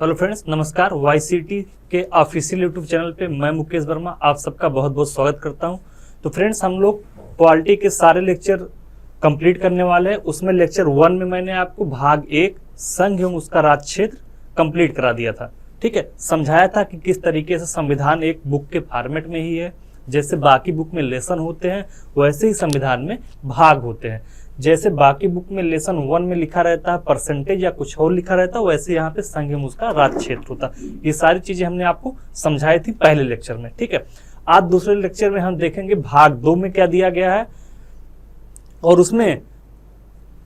Hello friends, नमस्कार। YCT के official YouTube channel पे मैं मुकेश वर्मा आप सबका बहुत बहुत स्वागत करता हूं। तो फ्रेंड्स, हम लोग पॉलिटी के सारे लेक्चर कंप्लीट करने वाले हैं। उसमें लेक्चर 1 में मैंने आपको भाग 1 संघ एवं उसका राज क्षेत्र कंप्लीट करा दिया था। ठीक है, समझाया था कि किस तरीके से संविधान एक बुक के फॉर्मेट में ही है। जैसे बाकी बुक में लेसन होते हैं वैसे ही संविधान में भाग होते हैं। जैसे बाकी बुक में लेसन 1 में लिखा रहता है परसेंटेज या कुछ और लिखा रहता है, वैसे यहाँ पे संघ एवं उसका राज क्षेत्र होता है। ये सारी चीजें हमने आपको समझाई थी पहले लेक्चर में। ठीक है, आज दूसरे लेक्चर में हम देखेंगे भाग 2 में क्या दिया गया है और उसमें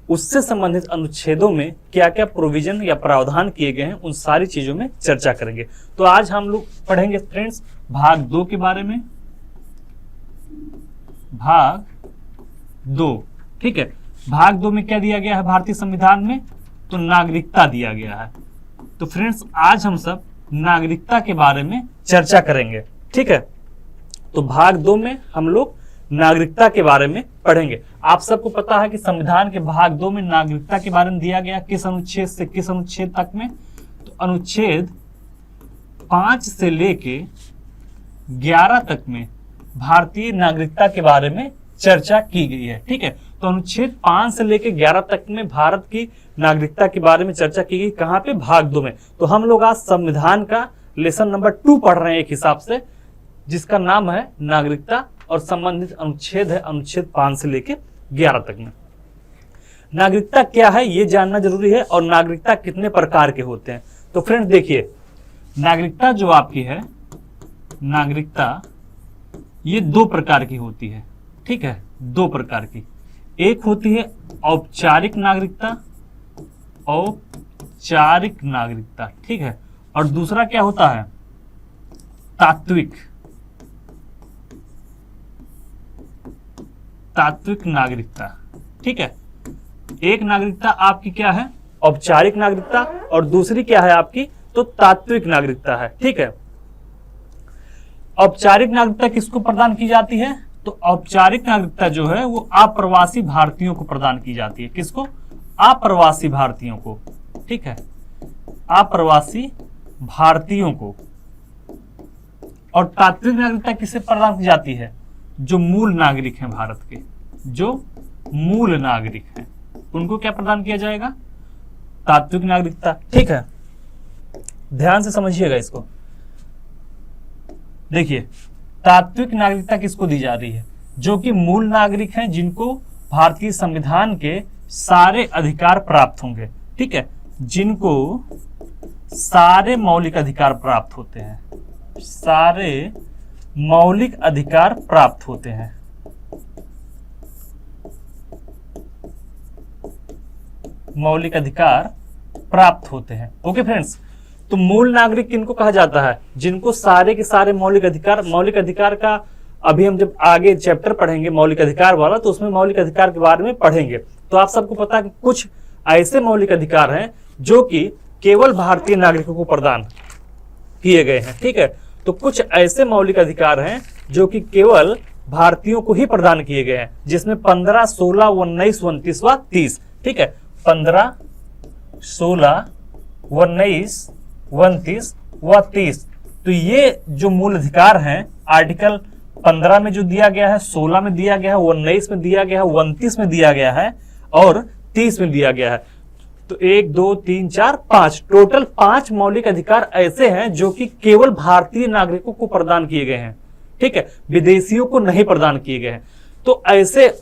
उससे संबंधित अनुच्छेदों में क्या क्या प्रोविजन या प्रावधान किए गए हैं, उन सारी चीजों में चर्चा करेंगे। तो आज हम लोग पढ़ेंगे फ्रेंड्स भाग 2 के बारे में। भाग 2, ठीक है। भाग 2 में क्या दिया गया है भारतीय संविधान में? तो नागरिकता दिया गया है। तो फ्रेंड्स, आज हम सब नागरिकता के बारे में चर्चा करेंगे। ठीक है, तो भाग 2 में हम लोग नागरिकता के बारे में पढ़ेंगे। आप सबको पता है कि संविधान के भाग 2 में नागरिकता के बारे में दिया गया किस अनुच्छेद से किस अनुच्छेद तक में? तो अनुच्छेद 5 से लेके 11 तक में भारतीय नागरिकता के बारे में चर्चा की गई है। ठीक है, तो अनुच्छेद 5 से लेकर 11 तक में भारत की नागरिकता के बारे में चर्चा की गई। कहां पे? भाग 2 में। तो हम लोग आज संविधान का लेसन नंबर 2 पढ़ रहे हैं एक हिसाब से, जिसका नाम है नागरिकता और संबंधित अनुच्छेद है अनुच्छेद 5 से लेकर 11 तक में। नागरिकता क्या है ये जानना जरूरी है और नागरिकता कितने प्रकार के होते हैं। तो फ्रेंड्स देखिए, नागरिकता जो आपकी है, नागरिकता ये 2 प्रकार की होती है। ठीक है, 2 प्रकार की। एक होती है औपचारिक नागरिकता, औपचारिक नागरिकता। ठीक है, और दूसरा क्या होता है? तात्विक, तात्विक नागरिकता। ठीक है, एक नागरिकता आपकी क्या है? औपचारिक नागरिकता, और दूसरी क्या है आपकी? तो तात्विक नागरिकता है। ठीक है, औपचारिक नागरिकता किसको प्रदान की जाती है? तो औपचारिक नागरिकता जो है वो अप्रवासी भारतीयों को प्रदान की जाती है। किसको? अप्रवासी भारतीयों को। ठीक है, अप्रवासी भारतीयों को। और तात्विक नागरिकता किसे प्रदान की जाती है? जो मूल नागरिक हैं भारत के, जो मूल नागरिक हैं उनको क्या प्रदान किया जाएगा? तात्विक नागरिकता। ठीक है, ध्यान से समझिएगा इसको। देखिए, तात्विक नागरिकता किसको दी जा रही है? जो कि मूल नागरिक हैं, जिनको भारतीय संविधान के सारे अधिकार प्राप्त होंगे। ठीक है, जिनको सारे मौलिक अधिकार प्राप्त होते हैं, सारे मौलिक अधिकार प्राप्त होते हैं। मौलिक अधिकार प्राप्त होते हैं। ओके फ्रेंड्स, तो मूल नागरिक किनको कहा जाता है? जिनको सारे के सारे मौलिक अधिकार का अभी हम जब आगे चैप्टर पढ़ेंगे मौलिक अधिकार वाला, तो उसमें मौलिक अधिकार के बारे में पढ़ेंगे। तो आप सबको पता है कि कुछ ऐसे मौलिक अधिकार हैं जो कि केवल भारतीय नागरिकों को प्रदान किए गए हैं। ठीक है, तो कुछ ऐसे मौलिक अधिकार हैं जो कि केवल भारतीयों को ही प्रदान किए गए हैं, जिसमें 15, 16, 19, 29 व 30। ठीक है, 15, 16, 19, 29 व 30। तो ये जो मूल अधिकार हैं आर्टिकल 15 में जो दिया गया है, 16 में दिया गया है, 19 में दिया गया है, 29 में दिया गया है और 30 में दिया गया है। तो 1, 2, 3, 4, 5 टोटल 5 मौलिक अधिकार ऐसे हैं जो कि केवल भारतीय नागरिकों को प्रदान किए गए हैं। ठीक है, विदेशियों को नहीं प्रदान किए गए हैं। तो ऐसे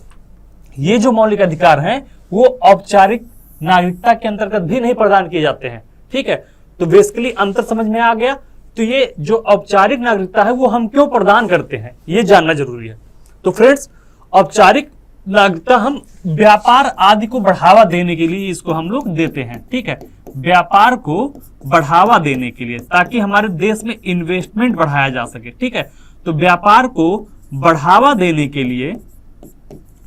ये जो मौलिक अधिकार हैं वो औपचारिक नागरिकता के अंतर्गत भी नहीं प्रदान किए जाते हैं। ठीक है, तो बेसिकली अंतर समझ में आ गया। तो ये जो औपचारिक नागरिकता है वो हम क्यों प्रदान करते हैं ये जानना जरूरी है। तो फ्रेंड्स, औपचारिक नागरिकता हम व्यापार आदि को बढ़ावा देने के लिए इसको हम लोग देते हैं। ठीक है, व्यापार को बढ़ावा देने के लिए, ताकि हमारे देश में इन्वेस्टमेंट बढ़ाया जा सके। ठीक है, तो व्यापार को बढ़ावा देने के लिए,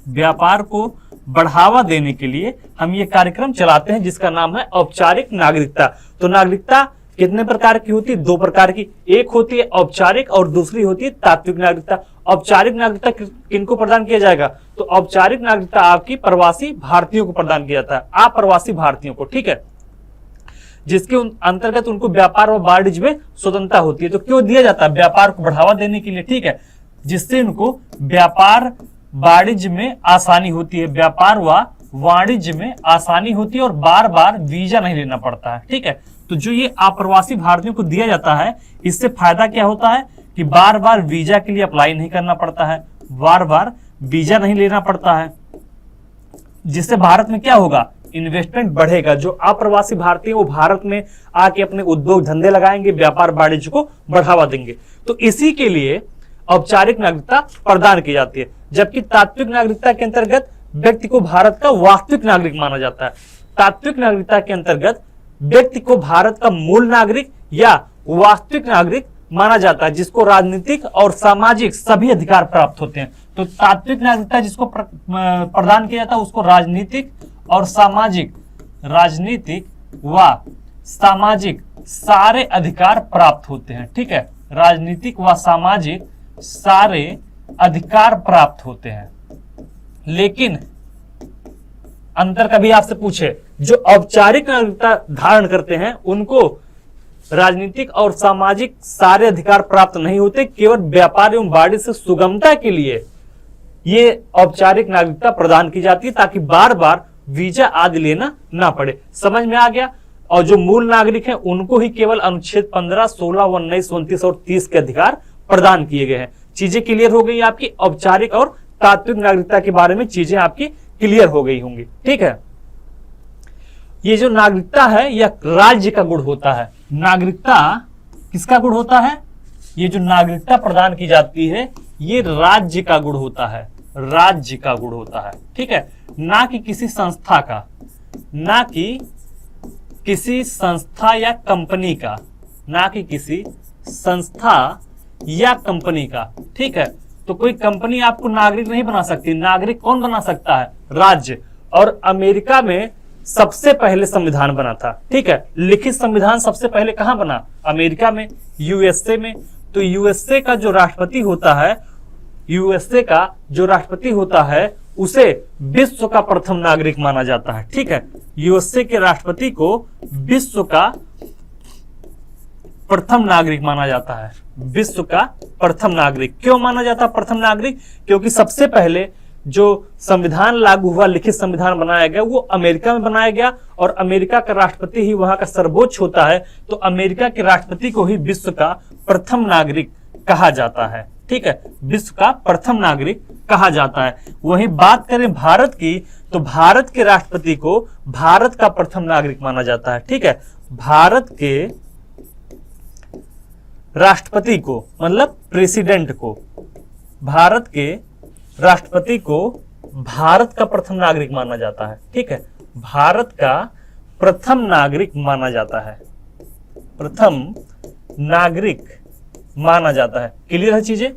व्यापार को बढ़ावा देने के लिए हम ये कार्यक्रम चलाते हैं जिसका नाम है औपचारिक नागरिकता। तो नागरिकता कितने प्रकार की होती है? 2 प्रकार की। एक होती है औपचारिक और दूसरी होती है तात्विक नागरिकता। औपचारिक नागरिकता किनको प्रदान किया जाएगा? तो औपचारिक नागरिकता आपकी प्रवासी भारतीयों को प्रदान किया जाता है, अप्रवासी भारतीयों को। ठीक है, जिसके अंतर्गत उनको व्यापार व वाणिज्य में स्वतंत्रता होती है। तो क्यों दिया जाता है? व्यापार को बढ़ावा देने के लिए, ठीक है, जिससे उनको व्यापार वाणिज्य में आसानी होती है, व्यापार व वाणिज्य में आसानी होती है और बार बार वीजा नहीं लेना पड़ता है, ठीक है। तो जो ये अप्रवासी भारतीयों को दिया जाता है, इससे फायदा क्या होता है कि बार बार वीजा के लिए अप्लाई नहीं करना पड़ता है, बार बार वीजा नहीं लेना पड़ता है, जिससे भारत में क्या होगा, इन्वेस्टमेंट बढ़ेगा। जो अप्रवासी भारतीय वो भारत में आके अपने उद्योग धंधे लगाएंगे, व्यापार वाणिज्य को बढ़ावा देंगे। तो इसी के लिए औपचारिक नागरिकता प्रदान की जाती है। जबकि तात्विक नागरिकता के अंतर्गत व्यक्ति को भारत का वास्तविक नागरिक माना जाता है। तात्विक नागरिकता के अंतर्गत व्यक्ति को भारत का मूल नागरिक या वास्तविक नागरिक माना जाता है, जिसको राजनीतिक और सामाजिक सभी अधिकार प्राप्त होते हैं। तो तात्विक नागरिकता जिसको प्रदान किया जाता है उसको राजनीतिक और सामाजिक, राजनीतिक व सामाजिक सारे अधिकार प्राप्त होते हैं, ठीक है। राजनीतिक व सामाजिक सारे अधिकार प्राप्त होते हैं। लेकिन अंतर कभी आपसे पूछे, जो औपचारिक नागरिकता धारण करते हैं उनको राजनीतिक और सामाजिक सारे अधिकार प्राप्त नहीं होते, केवल व्यापार एवं वाणिज्य से सुगमता के लिए ये औपचारिक नागरिकता प्रदान की जाती है, ताकि बार बार वीजा आदि लेना ना पड़े। समझ में आ गया? और जो मूल नागरिक हैं उनको ही केवल अनुच्छेद 15, 16, 19, 29 और 30 के अधिकार प्रदान किए गए हैं। चीजें क्लियर हो गई आपकी? औपचारिक और तात्विक नागरिकता के बारे में चीजें आपकी क्लियर हो गई होंगी, ठीक है। ये जो नागरिकता है यह राज्य का गुण होता है। नागरिकता किसका गुण होता है? ये जो नागरिकता प्रदान की जाती है ये राज्य का गुण होता है, राज्य का गुण होता है, ठीक है, ना कि किसी संस्था का, ना कि किसी संस्था या कंपनी का, ना कि किसी संस्था या कंपनी का, ठीक है। तो कोई कंपनी आपको नागरिक नहीं बना सकती। नागरिक कौन बना सकता है? राज्य। और अमेरिका में सबसे पहले संविधान बना था, ठीक है। लिखित संविधान सबसे पहले कहां बना? अमेरिका में, यूएसए में। तो यूएसए का जो राष्ट्रपति होता है, यूएसए का जो राष्ट्रपति होता है उसे विश्व का प्रथम नागरिक माना जाता है, ठीक है। यूएसए के राष्ट्रपति को विश्व का प्रथम नागरिक माना जाता है, विश्व का प्रथम नागरिक। क्यों माना जाता है प्रथम नागरिक? क्योंकि सबसे पहले जो संविधान लागू हुआ, लिखित संविधान बनाया गया, वो अमेरिका में बनाया गया और अमेरिका का राष्ट्रपति ही वहां का सर्वोच्च होता है। तो अमेरिका के राष्ट्रपति को ही विश्व का प्रथम नागरिक कहा जाता है, ठीक है, विश्व का प्रथम नागरिक कहा जाता है। वहीं बात करें भारत की, तो भारत के राष्ट्रपति को भारत का प्रथम नागरिक माना जाता है, ठीक है। भारत के राष्ट्रपति को, मतलब प्रेसिडेंट को, भारत के राष्ट्रपति को भारत का प्रथम नागरिक माना जाता है, ठीक है। भारत का प्रथम नागरिक माना जाता है, प्रथम नागरिक माना जाता है। क्लियर है चीजें?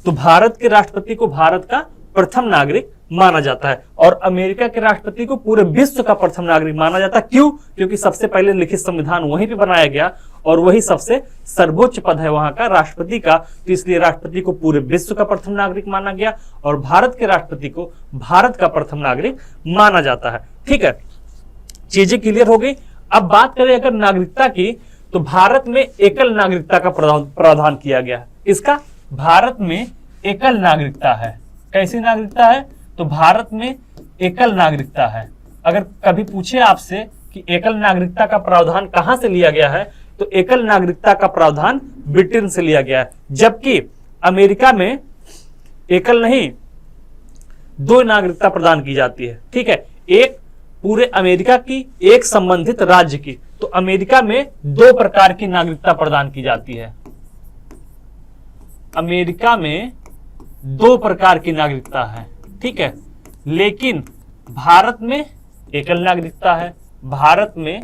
तो भारत के राष्ट्रपति को भारत का प्रथम नागरिक माना जाता है और अमेरिका के राष्ट्रपति को पूरे विश्व का प्रथम नागरिक माना जाता है। क्यों? क्योंकि सबसे पहले लिखित संविधान वहीं पे बनाया गया और वही सबसे सर्वोच्च पद है वहां का, राष्ट्रपति का। तो इसलिए राष्ट्रपति को पूरे विश्व का प्रथम नागरिक माना गया और भारत के राष्ट्रपति को भारत का प्रथम नागरिक माना जाता है, ठीक है। चीजें क्लियर हो गई? अब बात करें अगर नागरिकता की, तो भारत में एकल नागरिकता का प्रावधान किया गया है। इसका भारत में एकल नागरिकता है। कैसी नागरिकता है? तो भारत में एकल नागरिकता है। अगर कभी पूछे आपसे कि एकल नागरिकता का प्रावधान कहां से लिया गया है, तो एकल नागरिकता का प्रावधान ब्रिटेन से लिया गया है। जबकि अमेरिका में एकल नहीं, दो नागरिकता प्रदान की जाती है, ठीक है। एक पूरे अमेरिका की, एक संबंधित राज्य की। तो अमेरिका में दो प्रकार की नागरिकता प्रदान की जाती है। अमेरिका में दो प्रकार की नागरिकता है, ठीक है। लेकिन भारत में एकल नागरिकता है, भारत में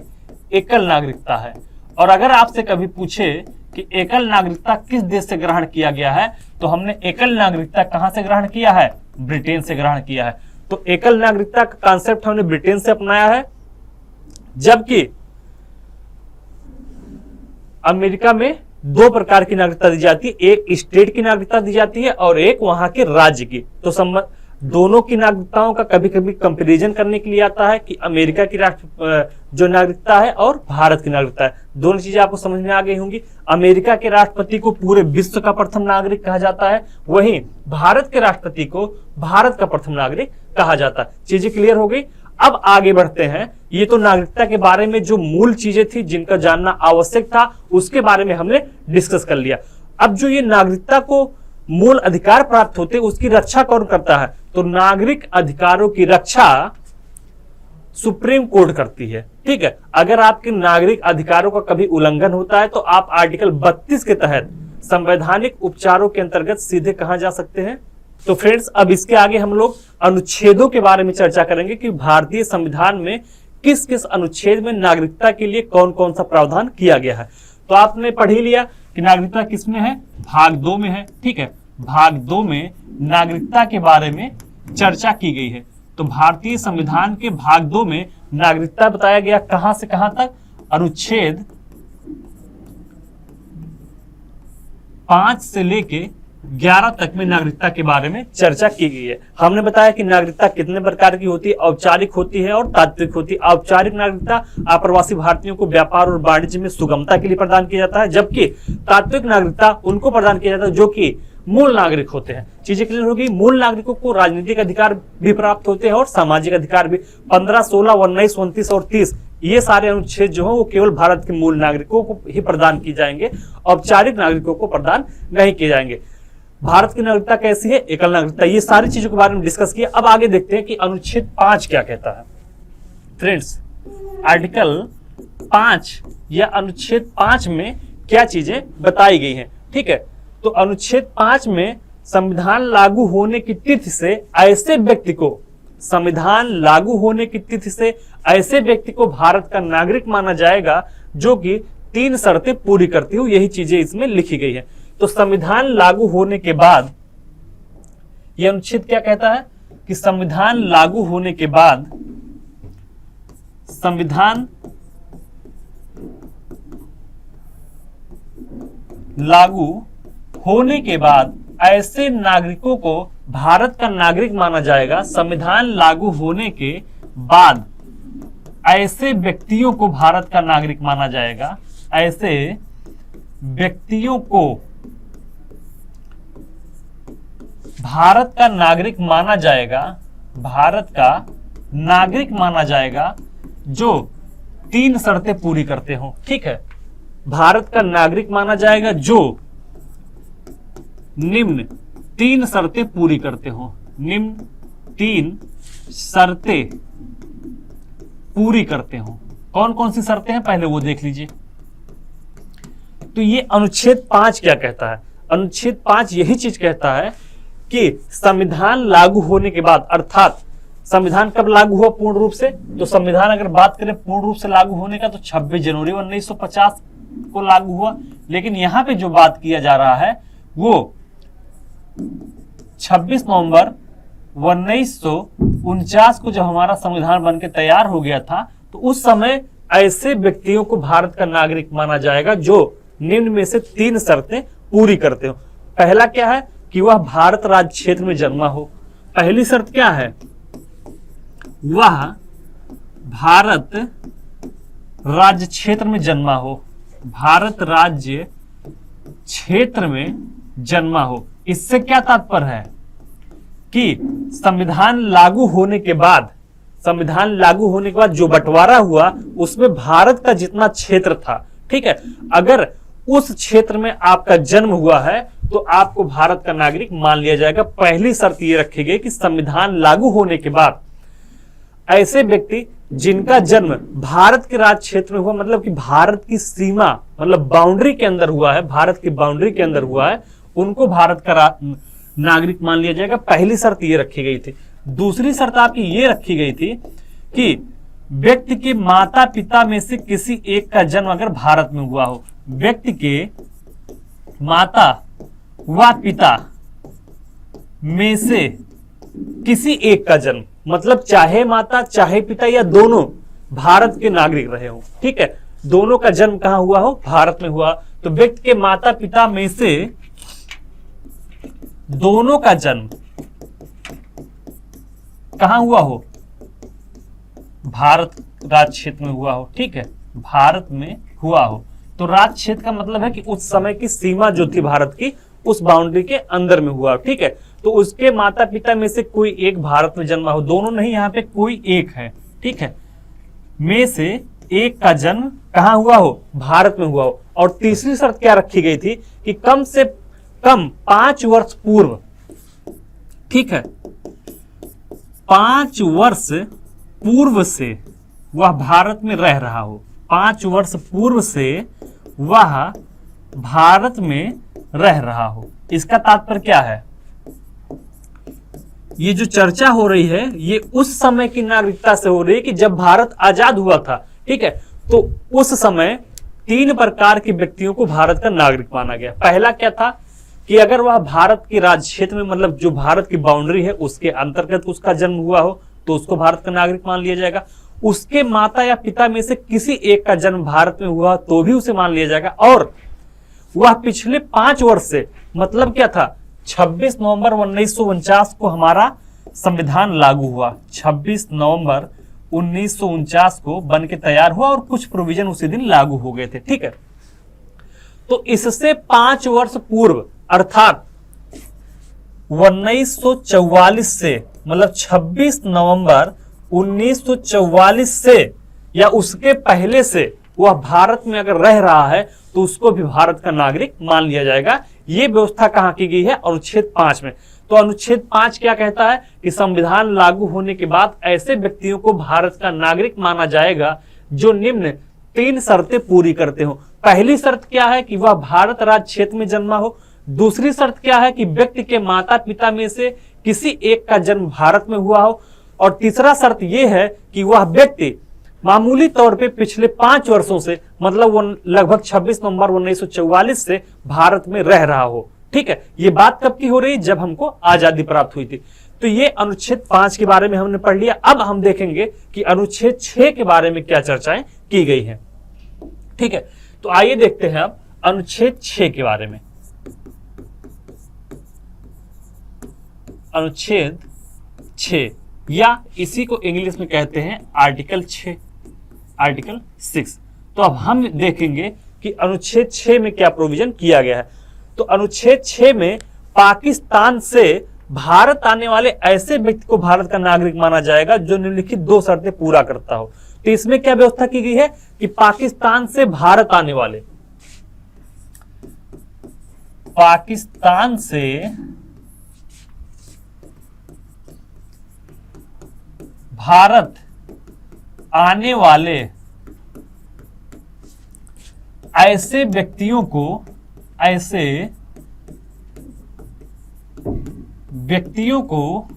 एकल नागरिकता है। और अगर आपसे कभी पूछे कि एकल नागरिकता किस देश से ग्रहण किया गया है, तो हमने एकल नागरिकता कहां से ग्रहण किया है? ब्रिटेन से ग्रहण किया है। तो एकल नागरिकता का कॉन्सेप्ट हमने ब्रिटेन से अपनाया है। जबकि अमेरिका में दो प्रकार की नागरिकता दी जाती है, एक स्टेट की नागरिकता दी जाती है और एक वहां के राज्य की। तो दोनों की नागरिकताओं का कभी कभी कंपैरिजन करने के लिए आता है कि अमेरिका की जो नागरिकता है और भारत की नागरिकता है। दोनों चीजें आपको समझ में आ गई होंगी। अमेरिका के राष्ट्रपति को पूरे विश्व का प्रथम नागरिक कहा जाता है, वहीं भारत के राष्ट्रपति को भारत का प्रथम नागरिक कहा जाता है। चीजें क्लियर हो गई। अब आगे बढ़ते हैं। ये तो नागरिकता के बारे में जो मूल चीजें थी जिनका जानना आवश्यक था उसके बारे में हमने डिस्कस कर लिया। अब जो ये नागरिकता को मूल अधिकार प्राप्त होते उसकी रक्षा कौन करता है? तो नागरिक अधिकारों की रक्षा सुप्रीम कोर्ट करती है। ठीक है, अगर आपके नागरिक अधिकारों का कभी उल्लंघन होता है तो आप आर्टिकल 32 के तहत संवैधानिक उपचारों के अंतर्गत सीधे कहां जा सकते हैं? तो फ्रेंड्स, अब इसके आगे हम लोग अनुच्छेदों के बारे में चर्चा करेंगे कि भारतीय संविधान में किस किस अनुच्छेद में नागरिकता के लिए कौन कौन सा प्रावधान किया गया है। तो आपने पढ़ ही लिया कि नागरिकता किसमें है, भाग 2 में है। ठीक है, भाग 2 में नागरिकता के बारे में चर्चा की गई है। तो भारतीय संविधान के भाग 2 में नागरिकता बताया गया कहां से कहां तक? अनुच्छेद 5 से लेके 11 तक में नागरिकता के बारे में चर्चा की गई है। हमने बताया कि नागरिकता कितने प्रकार की होती है, औपचारिक होती है और तात्विक होती है। औपचारिक नागरिकता अप्रवासी भारतीयों को व्यापार और वाणिज्य में सुगमता के लिए प्रदान किया जाता है, जबकि तात्विक नागरिकता उनको प्रदान किया जाता है जो कि मूल नागरिक होते हैं। चीजें क्लियर होगी। मूल नागरिकों को राजनीतिक अधिकार भी प्राप्त होते हैं और सामाजिक अधिकार भी। 15, 16, 19, 29 और 30 ये सारे अनुच्छेद जो है वो केवल भारत के मूल नागरिकों को ही प्रदान किए जाएंगे, औपचारिक नागरिकों को प्रदान नहीं किए जाएंगे। भारत की नागरिकता कैसी है? एकल नागरिकता। ये सारी चीजों के बारे में डिस्कस किया। अब आगे देखते हैं कि अनुच्छेद 5 क्या कहता है। फ्रेंड्स, आर्टिकल 5 या अनुच्छेद 5 में क्या चीजें बताई गई हैं? ठीक है, तो अनुच्छेद 5 में संविधान लागू होने की तिथि से ऐसे व्यक्ति को, संविधान लागू होने की तिथि से ऐसे व्यक्ति को भारत का नागरिक माना जाएगा जो कि 3 शर्तें पूरी करती हो। यही चीजें इसमें लिखी गई है। तो संविधान लागू होने के बाद यह अनुच्छेद क्या कहता है कि संविधान लागू होने के बाद, संविधान लागू होने के बाद ऐसे नागरिकों को भारत का नागरिक माना जाएगा। संविधान लागू होने के बाद ऐसे व्यक्तियों को भारत का नागरिक माना जाएगा। ऐसे व्यक्तियों को भारत का नागरिक माना जाएगा, भारत का नागरिक माना जाएगा जो 3 शर्तें पूरी करते हो। ठीक है, भारत का नागरिक माना जाएगा जो निम्न 3 शर्तें पूरी करते हो। निम्न 3 शर्तें पूरी करते हो। कौन कौन सी शर्तें हैं पहले वो देख लीजिए। तो ये अनुच्छेद 5 क्या कहता है? अनुच्छेद 5 यही चीज कहता है कि संविधान लागू होने के बाद, अर्थात संविधान कब लागू हुआ पूर्ण रूप से? तो संविधान अगर बात करें पूर्ण रूप से लागू होने का तो 26 जनवरी 1950 को लागू हुआ। लेकिन यहां पे जो बात किया जा रहा है वो 26 नवंबर 1949 को जब हमारा संविधान बनके तैयार हो गया था तो उस समय ऐसे व्यक्तियों को भारत का नागरिक माना जाएगा जो निम्न में से 3 शर्तें पूरी करते हो। पहला क्या है कि वह भारत राज्य क्षेत्र में जन्मा हो। पहली शर्त क्या है? वह भारत राज्य क्षेत्र में जन्मा हो। भारत राज्य क्षेत्र में जन्मा हो। इससे क्या तात्पर्य है कि संविधान लागू होने के बाद, संविधान लागू होने के बाद जो बंटवारा हुआ उसमें भारत का जितना क्षेत्र था, ठीक है, अगर उस क्षेत्र में आपका जन्म हुआ है तो आपको भारत का नागरिक मान लिया जाएगा। पहली शर्त ये रखी गई कि संविधान लागू होने के बाद ऐसे व्यक्ति जिनका जन्म भारत के राज्य क्षेत्र में हुआ, मतलब कि भारत की सीमा, मतलब बाउंड्री के अंदर हुआ है, भारत की बाउंड्री के अंदर हुआ है, उनको भारत का नागरिक मान लिया जाएगा। पहली शर्त ये रखी गई थी। दूसरी शर्त आपकी ये रखी गई थी कि व्यक्ति के माता पिता में से किसी एक का जन्म अगर भारत में हुआ हो, व्यक्ति के माता व पिता में से किसी एक का जन्म, मतलब चाहे माता चाहे पिता या दोनों भारत के नागरिक रहे हो, ठीक है, दोनों का जन्म कहां हुआ हो? भारत में हुआ। तो व्यक्ति के माता पिता में से दोनों का जन्म कहां हुआ हो, भारत राज्य क्षेत्र में हुआ हो, ठीक है, भारत में हुआ हो। तो राज्य क्षेत्र का मतलब है कि उस समय की सीमा जो थी भारत की, उस बाउंड्री के अंदर में हुआ, ठीक है। तो उसके माता पिता में से कोई एक भारत में जन्मा हो, दोनों नहीं, यहाँ पे कोई एक है, ठीक है, में से एक का जन्म कहां हुआ हो, भारत में हुआ हो। और तीसरी शर्त क्या रखी गई थी कि कम से कम 5 वर्ष पूर्व, ठीक है, 5 वर्ष पूर्व से वह भारत में रह रहा हो, 5 वर्ष पूर्व से वह भारत में रह रहा हो। इसका तात्पर्य क्या है, ये जो चर्चा हो रही है ये उस समय की नागरिकता से हो रही है कि जब भारत आजाद हुआ था, ठीक है। तो उस समय 3 प्रकार के व्यक्तियों को भारत का नागरिक माना गया। पहला क्या था कि अगर वह भारत के राज्य क्षेत्र में, मतलब जो भारत की बाउंड्री है उसके अंतर्गत उसका जन्म हुआ हो तो उसको भारत का नागरिक मान लिया जाएगा। उसके माता या पिता में से किसी एक का जन्म भारत में हुआ तो भी उसे मान लिया जाएगा। और वह पिछले 5 वर्ष से, मतलब क्या था, 26 नवंबर 1949 को हमारा संविधान लागू हुआ, 26 नवंबर 1949 को बन के तैयार हुआ और कुछ प्रोविजन उसी दिन लागू हो गए थे, ठीक है। तो इससे 5 वर्ष पूर्व अर्थात 1944 से, मतलब 26 नवंबर 1944 से या उसके पहले से वह भारत में अगर रह रहा है तो उसको भी भारत का नागरिक मान लिया जाएगा। ये व्यवस्था कहां की गई है, अनुच्छेद 5 में। तो अनुच्छेद 5 क्या कहता है कि संविधान लागू होने के बाद ऐसे व्यक्तियों को भारत का नागरिक माना जाएगा जो निम्न 3 शर्तें पूरी करते हो। पहली शर्त क्या है कि वह भारत राज्य क्षेत्र में जन्मा हो। दूसरी शर्त क्या है कि व्यक्ति के माता पिता में से किसी एक का जन्म भारत में हुआ हो। और तीसरा शर्त यह है कि वह व्यक्ति मामूली तौर पे पिछले 5 वर्षों से, मतलब लगभग 26 नवंबर 1944 से भारत में रह रहा हो, ठीक है। ये बात कब की हो रही है, जब हमको आजादी प्राप्त हुई थी। तो ये अनुच्छेद 5 के बारे में हमने पढ़ लिया। अब हम देखेंगे कि अनुच्छेद 6 के बारे में क्या चर्चाएं की गई हैं, ठीक है। तो आइए देखते हैं अब अनुच्छेद 6 के बारे में। अनुच्छेद 6 या इसी को इंग्लिश में कहते हैं आर्टिकल 6, आर्टिकल 6। तो अब हम देखेंगे कि अनुच्छेद 6 में क्या प्रोविजन किया गया है। तो अनुच्छेद 6 में पाकिस्तान से भारत आने वाले ऐसे व्यक्ति को भारत का नागरिक माना जाएगा जो निम्नलिखित 2 शर्तें पूरा करता हो। तो इसमें क्या व्यवस्था की गई है कि पाकिस्तान से भारत आने वाले, पाकिस्तान से भारत आने वाले ऐसे व्यक्तियों को, ऐसे व्यक्तियों को,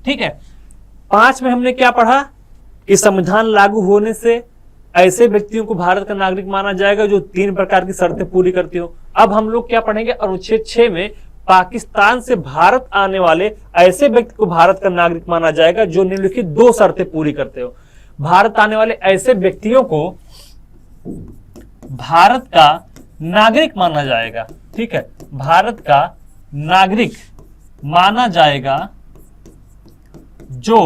ठीक है। 5 में हमने क्या पढ़ा कि संविधान लागू होने से ऐसे व्यक्तियों को भारत का नागरिक माना जाएगा जो 3 प्रकार की शर्तें पूरी करती हो। अब हम लोग क्या पढ़ेंगे, अनुच्छेद 6 में पाकिस्तान से भारत आने वाले ऐसे व्यक्ति को भारत का नागरिक माना जाएगा जो निम्नलिखित 2 शर्तें पूरी करते हो। भारत आने वाले ऐसे व्यक्तियों को भारत का नागरिक माना जाएगा, ठीक है, भारत का नागरिक माना जाएगा जो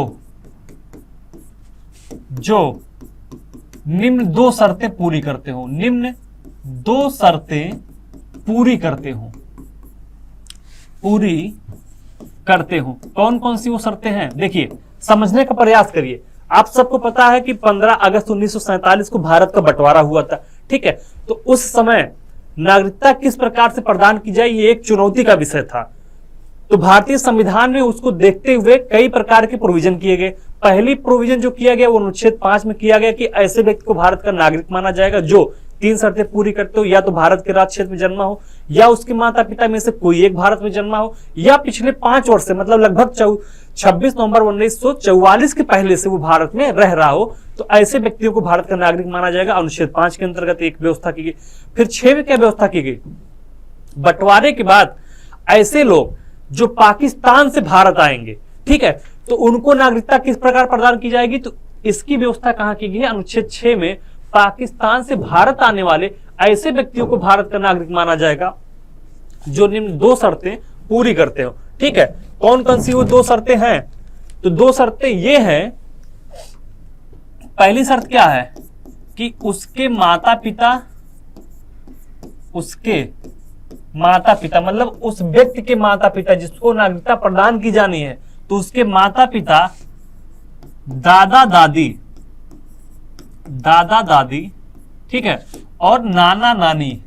निम्न 2 शर्तें पूरी करते हो, निम्न 2 शर्तें पूरी करते हो, पूरी करते हो। कौन कौन सी वो शर्तें हैं, देखिए समझने का प्रयास करिए। आप सबको पता है कि 15 अगस्त 1947 को भारत का बंटवारा हुआ था, ठीक है। तो उस समय नागरिकता किस प्रकार से प्रदान की जाए ये एक चुनौती का विषय था। तो भारतीय संविधान में उसको देखते हुए कई प्रकार के प्रोविजन किए गए। पहली प्रोविजन जो किया गया वो अनुच्छेद 5 में किया गया कि ऐसे व्यक्ति को भारत का नागरिक माना जाएगा जो 3 शर्तें पूरी करते हो, या तो भारत के राज्य क्षेत्र में जन्मा हो, या उसके माता पिता में से कोई एक भारत में जन्मा हो, या पिछले 5 वर्ष से, मतलब लगभग 26 नवंबर 1944 के पहले से वो भारत में रह रहा हो, तो ऐसे व्यक्तियों को भारत का नागरिक माना जाएगा। अनुच्छेद 5 के अंतर्गत एक व्यवस्था की गई। फिर 6 में क्या व्यवस्था की गई, बंटवारे के बाद ऐसे लोग जो पाकिस्तान से भारत आएंगे, ठीक है, तो उनको नागरिकता किस प्रकार प्रदान की जाएगी। तो इसकी व्यवस्था कहां की गई है, अनुच्छेद 6 में पाकिस्तान से भारत आने वाले ऐसे व्यक्तियों को भारत का नागरिक माना जाएगा जो निम्न 2 शर्तें पूरी करते हो, ठीक है। कौन कौन सी वो 2 शर्तें हैं, तो दो शर्तें ये हैं। पहली शर्त क्या है कि उसके माता पिता मतलब उस व्यक्ति के माता पिता जिसको नागरिकता प्रदान की जानी है, तो उसके माता पिता, दादा दादी, ठीक है, और नाना नानी,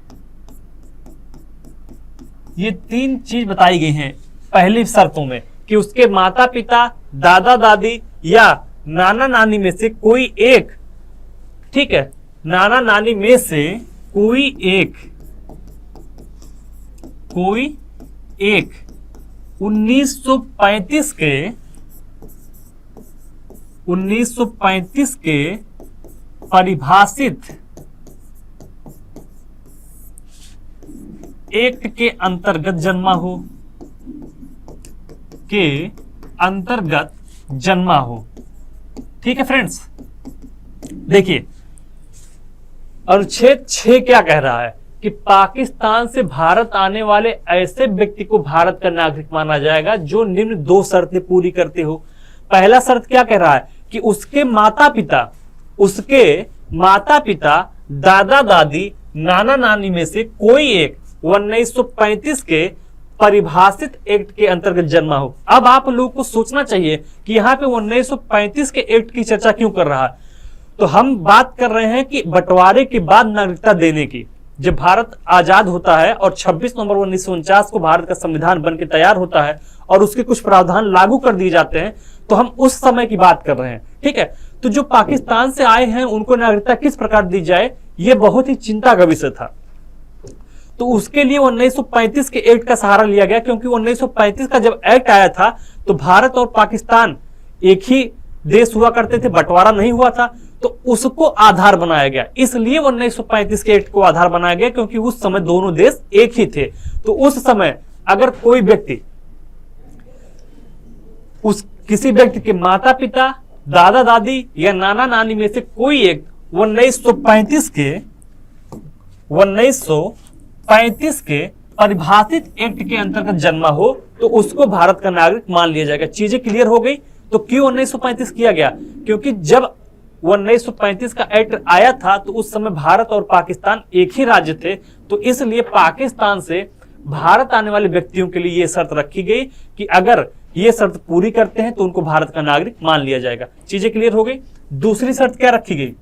ये तीन चीज बताई गई हैं पहली शर्तों में कि उसके माता पिता, दादा दादी या नाना नानी में से कोई एक, ठीक है, नाना नानी में से कोई एक 1935 के परिभाषित एक्ट के अंतर्गत जन्मा हो। ठीक है फ्रेंड्स, देखिए अनुच्छेद 6 क्या कह रहा है कि पाकिस्तान से भारत आने वाले ऐसे व्यक्ति को भारत का नागरिक माना जाएगा जो निम्न दो शर्तें पूरी करते हो। पहला शर्त क्या कह रहा है कि उसके माता पिता, दादा दादी, नाना नानी में से कोई एक 1935 के परिभाषित एक्ट के अंतर्गत जन्मा हो। अब आप लोगों को सोचना चाहिए कि यहाँ पे 1935 के एक्ट की चर्चा क्यों कर रहा है। तो हम बात कर रहे हैं कि बंटवारे के बाद नागरिकता देने की। जब भारत आजाद होता है और 26 नवंबर 1949 को भारत का संविधान बनकर तैयार होता है और उसके कुछ प्रावधान लागू कर दिए जाते हैं, तो हम उस समय की बात कर रहे हैं। ठीक है, तो जो पाकिस्तान से आए हैं उनको नागरिकता किस प्रकार दी जाए, यह बहुत ही चिंता का विषय था। तो उसके लिए 1935 के एक्ट का सहारा लिया गया, क्योंकि 1935 का जब एक्ट आया था तो भारत और पाकिस्तान एक ही देश हुआ करते थे, बंटवारा नहीं हुआ था, तो उसको आधार बनाया गया। इसलिए 1935 के एक्ट को आधार बनाया गया, क्योंकि उस समय दोनों देश एक ही थे। तो उस समय अगर कोई व्यक्ति किसी व्यक्ति के माता पिता, दादा दादी या नाना नानी में से कोई एक 1935 के परिभाषित एक्ट के अंतर्गत जन्मा हो, तो उसको भारत का नागरिक मान लिया जाएगा। चीजें क्लियर हो गई। तो क्यों 1935 किया गया? क्योंकि जब 1935 का एक्ट आया था तो उस समय भारत और पाकिस्तान एक ही राज्य थे, तो इसलिए पाकिस्तान से भारत आने वाले व्यक्तियों के लिए यह शर्त रखी गई कि अगर ये शर्त पूरी करते हैं तो उनको भारत का नागरिक मान लिया जाएगा। चीजें क्लियर हो गई। दूसरी शर्त क्या रखी गई?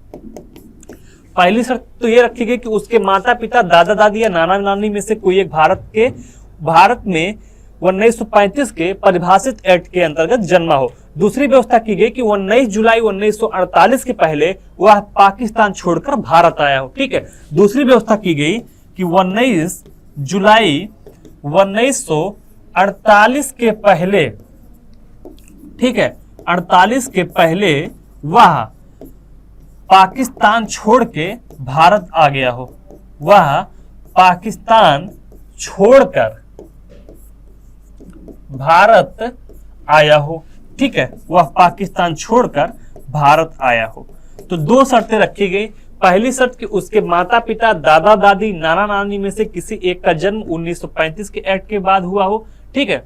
पहली शर्त तो ये रखी गई कि उसके माता पिता, दादा दादी या नाना नानी में से कोई एक भारत में 1935 के परिभाषित एक्ट के अंतर्गत जन्मा हो। दूसरी व्यवस्था की गई कि 19 जुलाई 1948 के पहले वह पाकिस्तान छोड़कर भारत आया हो। ठीक है, दूसरी व्यवस्था की गई कि 19 जुलाई 1948 के पहले, ठीक है, 48 के पहले वह पाकिस्तान छोड़ के भारत आ गया हो। वह पाकिस्तान छोड़कर भारत आया हो। ठीक है, वह पाकिस्तान छोड़कर भारत आया हो। तो दो शर्तें रखी गई। पहली शर्त कि उसके माता पिता, दादा दादी, नाना नानी में से किसी एक का जन्म 1935 के एक्ट के बाद हुआ हो। ठीक है,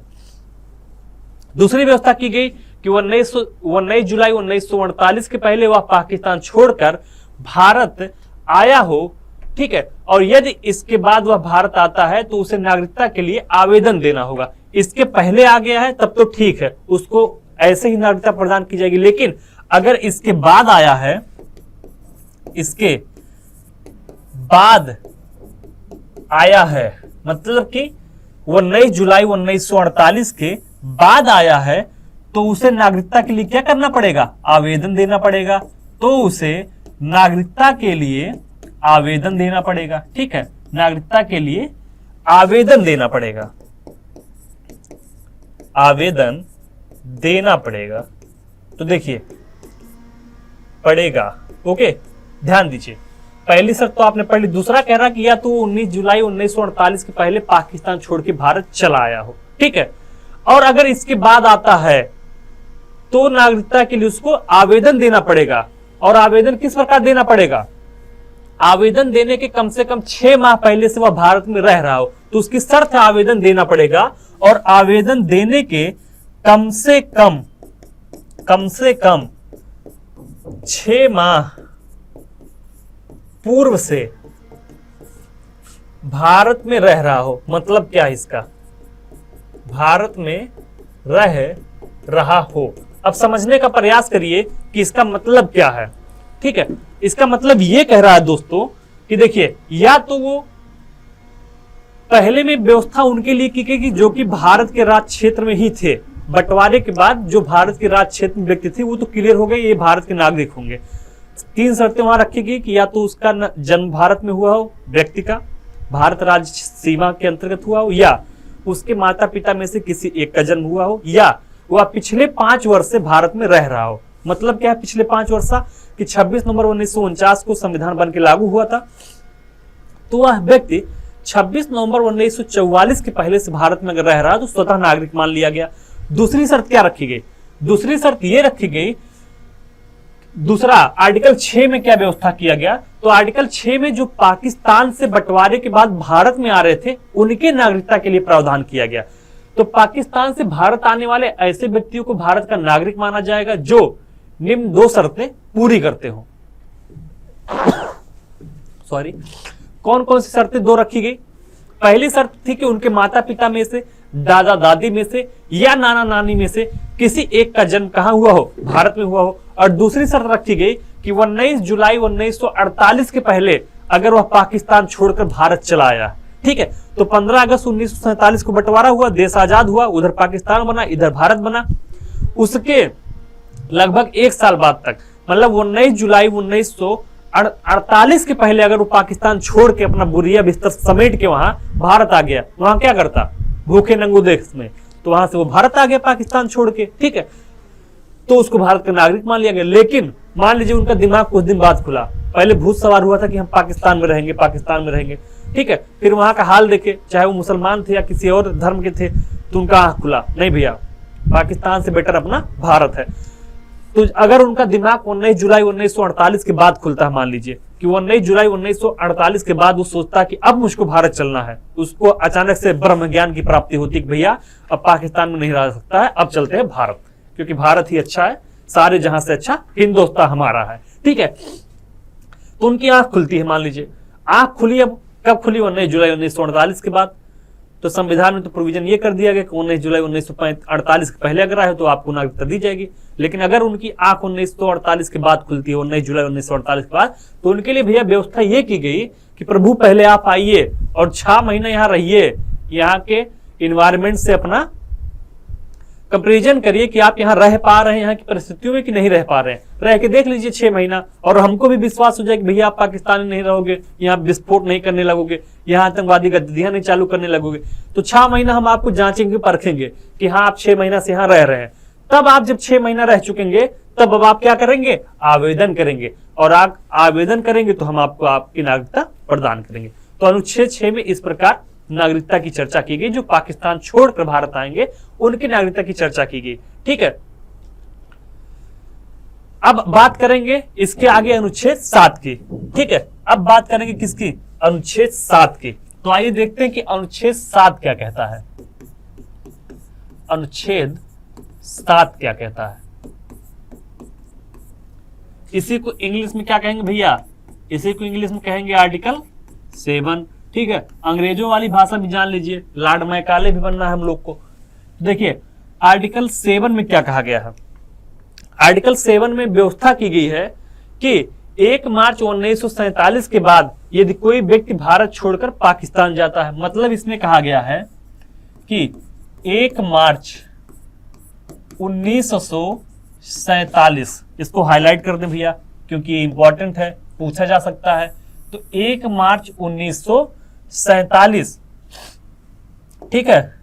दूसरी व्यवस्था की गई कि 19 जुलाई 1948 के पहले वह पाकिस्तान छोड़कर भारत आया हो। ठीक है, और यदि इसके बाद वह भारत आता है तो उसे नागरिकता के लिए आवेदन देना होगा। इसके पहले आ गया है तब तो ठीक है, उसको ऐसे ही नागरिकता प्रदान की जाएगी। लेकिन अगर इसके बाद आया है, इसके बाद आया है मतलब कि 19 जुलाई 1948 के बाद आया है, तो उसे नागरिकता के लिए क्या करना पड़ेगा? आवेदन देना पड़ेगा। तो उसे नागरिकता के लिए आवेदन देना पड़ेगा। ठीक है, नागरिकता के लिए आवेदन देना पड़ेगा, आवेदन देना पड़ेगा। तो देखिए पड़ेगा, ओके, ध्यान दीजिए। पहली शर्त तो आपने पढ़ ली। दूसरा कह रहा कि या तो 19 जुलाई 1948 के पहले पाकिस्तान छोड़ के भारत चला आया हो। ठीक है, और अगर इसके बाद आता है तो नागरिकता के लिए उसको आवेदन देना पड़ेगा। और आवेदन किस प्रकार देना पड़ेगा? आवेदन देने के कम से कम 6 माह पहले से वह भारत में रह रहा हो, तो उसकी शर्त है आवेदन देना पड़ेगा। और आवेदन देने के कम से कम कम से कम 6 माह पूर्व से भारत में रह रहा हो। मतलब क्या है इसका, भारत में रह रहा हो। अब समझने का प्रयास करिए कि इसका मतलब क्या है। ठीक है, इसका मतलब ये कह रहा है दोस्तों कि देखिए, या तो वो पहले में व्यवस्था उनके लिए की गई कि जो कि भारत के राज क्षेत्र में ही थे, बंटवारे के बाद जो भारत के राज क्षेत्र में व्यक्ति थे वो तो क्लियर हो गए, ये भारत के नागरिक होंगे। 3 शर्तें वहां रखी गई कि या तो उसका जन्म भारत में हुआ हो, व्यक्ति का भारत राज्य सीमा के अंतर्गत हुआ हो, या उसके माता पिता में से किसी एक का जन्म हुआ हो, या वह पिछले 5 वर्ष से भारत में रह रहा हो। मतलब क्या है पिछले 5 वर्ष कि 26 नवंबर 1949 को संविधान बन के लागू हुआ था, तो वह व्यक्ति 26 नवंबर 1944 के पहले से भारत में अगर रह रहा तो स्वतः नागरिक मान लिया गया। दूसरी शर्त क्या रखी गई, दूसरी शर्त यह रखी गई, दूसरा आर्टिकल 6 में क्या व्यवस्था किया गया, तो आर्टिकल 6 में जो पाकिस्तान से बंटवारे के बाद भारत में आ रहे थे उनके नागरिकता के लिए प्रावधान किया गया। तो पाकिस्तान से भारत आने वाले ऐसे व्यक्तियों को भारत का नागरिक माना जाएगा जो निम्न 2 शर्तें पूरी करते हो। सॉरी, कौन कौन सी शर्तें 2 रखी गई। पहली शर्त थी कि उनके माता पिता में से, दादा दादी में से या नाना नानी में से किसी एक का जन्म कहां हुआ हो, भारत में हुआ हो। और दूसरी शर्त रखी गई कि 19 जुलाई 1948 के पहले अगर वह पाकिस्तान छोड़कर भारत चला आया। ठीक है, तो 15 अगस्त 1947 को बंटवारा हुआ, देश आजाद हुआ, उधर पाकिस्तान बना, इधर भारत बना। उसके लगभग 1 साल बाद तक, मतलब 19 जुलाई 1948 के पहले अगर वो पाकिस्तान छोड़ के अपना बुरिया बिस्तर समेट के वहां भारत आ गया, वहां क्या करता, भूखे नंगू देश में, तो वहां से वो भारत आ गया पाकिस्तान छोड़ के। ठीक है, तो उसको भारत का नागरिक मान लिया गया। लेकिन मान लीजिए उनका दिमाग कुछ दिन बाद खुला, पहले भूत सवार हुआ था कि हम पाकिस्तान में रहेंगे, पाकिस्तान में रहेंगे। ठीक है, फिर वहां का हाल देखे, चाहे वो मुसलमान थे या किसी और धर्म के थे, तो उनका आंख खुला, नहीं भैया पाकिस्तान से बेटर अपना भारत है। तो अगर उनका दिमाग 19 जुलाई 1948 के बाद खुलता है, मान लीजिए कि 19 जुलाई 1948 के बाद वो सोचता कि अब मुझको भारत चलना है, उसको अचानक से ब्रह्म ज्ञान की प्राप्ति होती कि भैया अब पाकिस्तान में नहीं रह सकता है, अब चलते हैं भारत, क्योंकि भारत ही अच्छा है, सारे जहां से अच्छा हिंदुस्तान हमारा है। ठीक है, तो उनकी आंख खुलती है, मान लीजिए आंख खुली। अब कब खुली, 19 जुलाई 1948 के बाद। तो संविधान में तो प्रोविजन ये कर दिया गया कि 19 जुलाई 1948 के पहले अगर आए तो आपको नागरिकता दी जाएगी। लेकिन अगर उनकी आंख 1948 के बाद खुलती है, 19 जुलाई 1948 के बाद, तो उनके लिए भैया व्यवस्था ये की गई कि प्रभु पहले आप आइए और 6 महीने यहाँ रहिए, यहाँ के इन्वायरमेंट से अपना कंपेरिजन करिए कि आप यहाँ रह पा रहे हैं यहाँ की परिस्थितियों में कि नहीं रह पा रहे हैं। रह के देख लीजिए 6 महीना, और हमको भी विश्वास हो जाए कि भैया आप पाकिस्तान में नहीं रहोगे, यहाँ विस्फोट नहीं करने लगोगे, यहाँ आतंकवादी गतिविधियां नहीं चालू करने लगोगे। तो 6 महीना हम आपको जांचेंगे, परखेंगे कि हाँ आप 6 महीना से यहाँ रह रहे हैं। तब आप जब 6 महीना रह चुकेंगे, तब अब आप क्या करेंगे, आवेदन करेंगे, और आप आवेदन करेंगे तो हम आपको आपकी नागरिकता प्रदान करेंगे। तो अनुच्छेद 6 में इस प्रकार नागरिकता की चर्चा की गई। जो पाकिस्तान छोड़कर भारत आएंगे उनकी नागरिकता की चर्चा की गई। ठीक है, अब बात करेंगे इसके आगे अनुच्छेद 7 की। ठीक है, अब बात करेंगे किसकी, अनुच्छेद 7 की। तो आइए देखते हैं कि अनुच्छेद 7 क्या कहता है। अनुच्छेद 7 क्या कहता है, इसी को इंग्लिश में क्या कहेंगे भैया, इसी को इंग्लिश में कहेंगे आर्टिकल 7। ठीक है, अंग्रेजों वाली भाषा भी जान लीजिए, लॉर्ड मैकाले भी बनना है हम लोग को। देखिए आर्टिकल 7 में क्या कहा गया है। आर्टिकल 7 में व्यवस्था की गई है कि 1 मार्च 1947 के बाद यदि कोई व्यक्ति भारत छोड़कर पाकिस्तान जाता है, मतलब इसमें कहा गया है कि 1 मार्च 1947, इसको हाईलाइट कर दें भैया क्योंकि इंपॉर्टेंट है, पूछा जा सकता है। तो 1 मार्च 1947, ठीक है,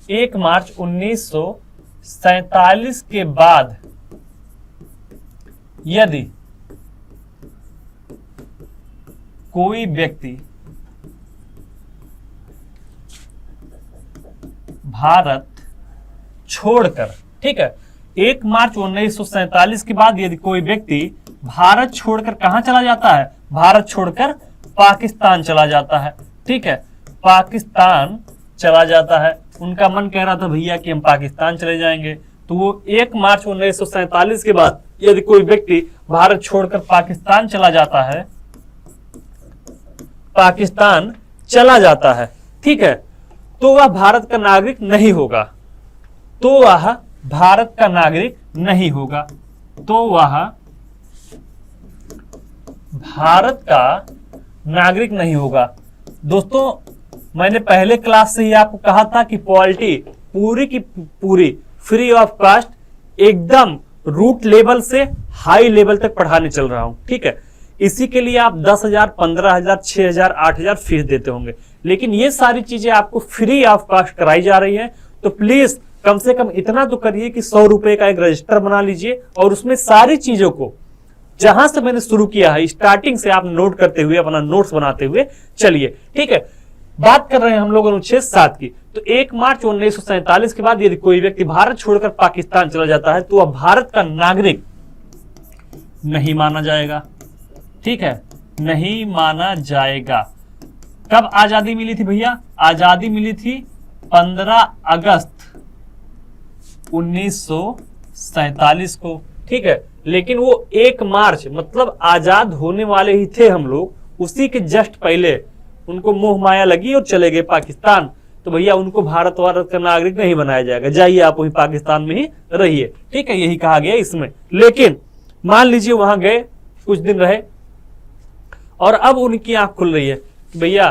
1 मार्च 1947 के बाद यदि कोई व्यक्ति भारत छोड़कर, ठीक है, 1 मार्च 1947 के बाद यदि कोई व्यक्ति भारत छोड़कर कहां चला जाता है, भारत छोड़कर पाकिस्तान चला जाता है। ठीक है, पाकिस्तान चला जाता है, उनका मन कह रहा था भैया कि हम पाकिस्तान चले जाएंगे, तो वो 1 मार्च 1947 के बाद यदि कोई व्यक्ति भारत छोड़कर पाकिस्तान चला जाता है, ठीक है, तो वह भारत का नागरिक नहीं होगा, दोस्तों मैंने पहले क्लास से ही आपको कहा था कि पॉलिटी पूरी की पूरी फ्री ऑफ कॉस्ट एकदम रूट लेवल से हाई लेवल तक पढ़ाने चल रहा हूं, ठीक है। इसी के लिए आप 10,000, 15,000, 6,000, 8,000 फीस देते होंगे, लेकिन ये सारी चीजें आपको फ्री ऑफ कॉस्ट कराई जा रही है। तो प्लीज कम से कम इतना तो करिए कि 100 रुपए का एक रजिस्टर बना लीजिए और उसमें सारी चीजों को जहां से मैंने शुरू किया है स्टार्टिंग से आप नोट करते हुए अपना नोट्स बनाते हुए चलिए, ठीक है। बात कर रहे हैं हम लोग अनुच्छेद 7 की। तो 1 मार्च 1947 के बाद यदि कोई व्यक्ति भारत छोड़कर पाकिस्तान चला जाता है तो वह भारत का नागरिक नहीं माना जाएगा, ठीक है, नहीं माना जाएगा। कब आजादी मिली थी भैया? आजादी मिली थी 15 अगस्त 1947 को, ठीक है। लेकिन वो 1 मार्च मतलब आजाद होने वाले ही थे हम लोग, उसी के जस्ट पहले उनको मोह माया लगी और चले गए पाकिस्तान। तो भैया उनको भारत का नागरिक नहीं बनाया जाएगा, जाइए आप वहीं पाकिस्तान में ही रहिए, ठीक है, यही कहा गया इसमें। लेकिन मान लीजिए वहां गए, कुछ दिन रहे और अब उनकी आंख खुल रही है कि भैया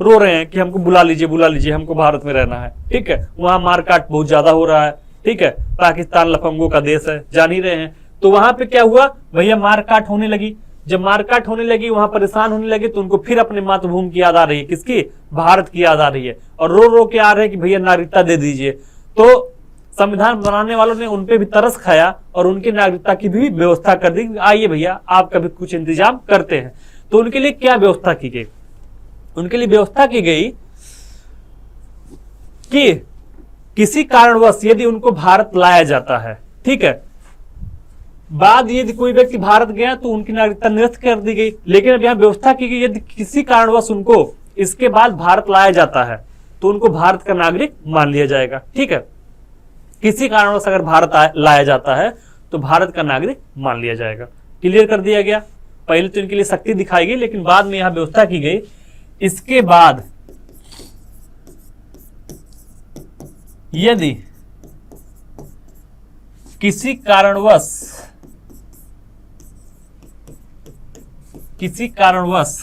रो रहे हैं कि हमको बुला लीजिए, हमको भारत में रहना है, ठीक है। वहां मारकाट बहुत ज्यादा हो रहा है, ठीक है, पाकिस्तान लफंगों का देश है, जान ही रहे हैं। तो वहां पे क्या हुआ भैया, मारकाट होने लगी। जब मारकाट होने लगी, वहां परेशान होने लगे, तो उनको फिर अपने मातृभूमि की याद आ रही है, किसकी? भारत की याद आ रही है, और रो रो के आ रहे हैं कि भैया नागरिकता दे दीजिए। तो संविधान बनाने वालों ने उनपे भी तरस खाया और उनकी नागरिकता की भी व्यवस्था कर दी, आइए भैया आपका भी कुछ इंतजाम करते हैं। तो उनके लिए क्या व्यवस्था की गई? उनके लिए व्यवस्था की गई कि किसी कारणवश यदि उनको भारत लाया जाता है, ठीक है, बाद यदि कोई व्यक्ति भारत गया तो उनकी नागरिकता निरस्त कर दी गई। लेकिन अब यहां व्यवस्था की गई यदि किसी कारणवश उनको इसके बाद भारत लाया जाता है तो उनको भारत का नागरिक मान लिया जाएगा, ठीक है। किसी कारणवश अगर भारत लाया जाता है तो भारत का नागरिक मान लिया जाएगा। क्लियर कर दिया गया। पहले तो इनके लिए सख्ती दिखाई गई, लेकिन बाद में यहां व्यवस्था की गई। इसके बाद यदि किसी कारणवश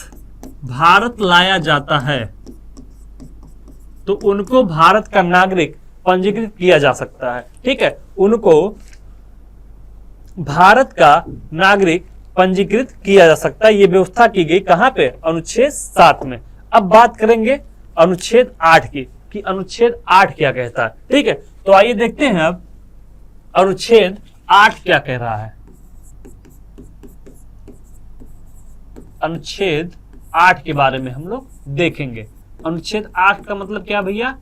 भारत लाया जाता है तो उनको भारत का नागरिक पंजीकृत किया जा सकता है, ठीक है। उनको भारत का नागरिक पंजीकृत किया जा सकता है। यह व्यवस्था की गई कहां पे? अनुच्छेद 7 में। अब बात करेंगे अनुच्छेद 8 की कि अनुच्छेद 8 क्या कहता है, ठीक है। तो आइए देखते हैं अब अनुच्छेद 8 क्या कह रहा है। अनुच्छेद 8 के बारे में हम लोग देखेंगे। अनुच्छेद 8 का मतलब क्या भैया?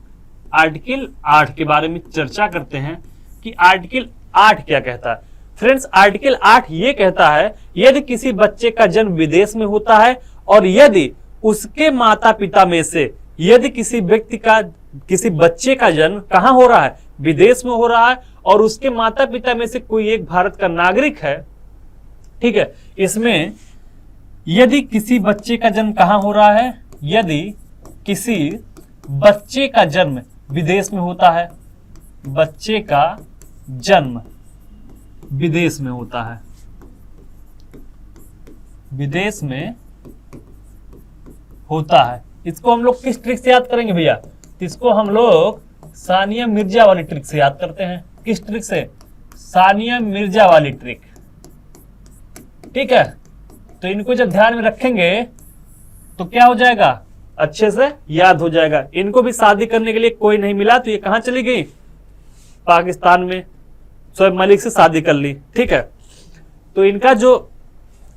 आर्टिकल 8 के बारे में चर्चा करते हैं कि आर्टिकल 8 क्या कहता है। फ्रेंड्स, आर्टिकल 8 ये कहता है यदि किसी बच्चे का जन्म विदेश में होता है और यदि उसके माता पिता में से यदि किसी बच्चे का जन्म कहां हो रहा है? विदेश में हो रहा है, और उसके माता पिता में से कोई एक भारत का नागरिक है, ठीक है। इसमें यदि किसी बच्चे का जन्म कहां हो रहा है? यदि किसी बच्चे का जन्म विदेश में होता है, बच्चे का जन्म विदेश में होता है, विदेश में होता है, इसको हम लोग किस ट्रिक से याद करेंगे भैया? इसको हम लोग सानिया मिर्जा वाली ट्रिक से याद करते हैं। किस ट्रिक से? सानिया मिर्जा वाली ट्रिक, ठीक है। तो इनको जब ध्यान में रखेंगे तो क्या हो जाएगा? अच्छे से याद हो जाएगा। इनको भी शादी करने के लिए कोई नहीं मिला तो ये कहां चली गई? पाकिस्तान में शोएब मलिक से शादी कर ली, ठीक है। तो इनका जो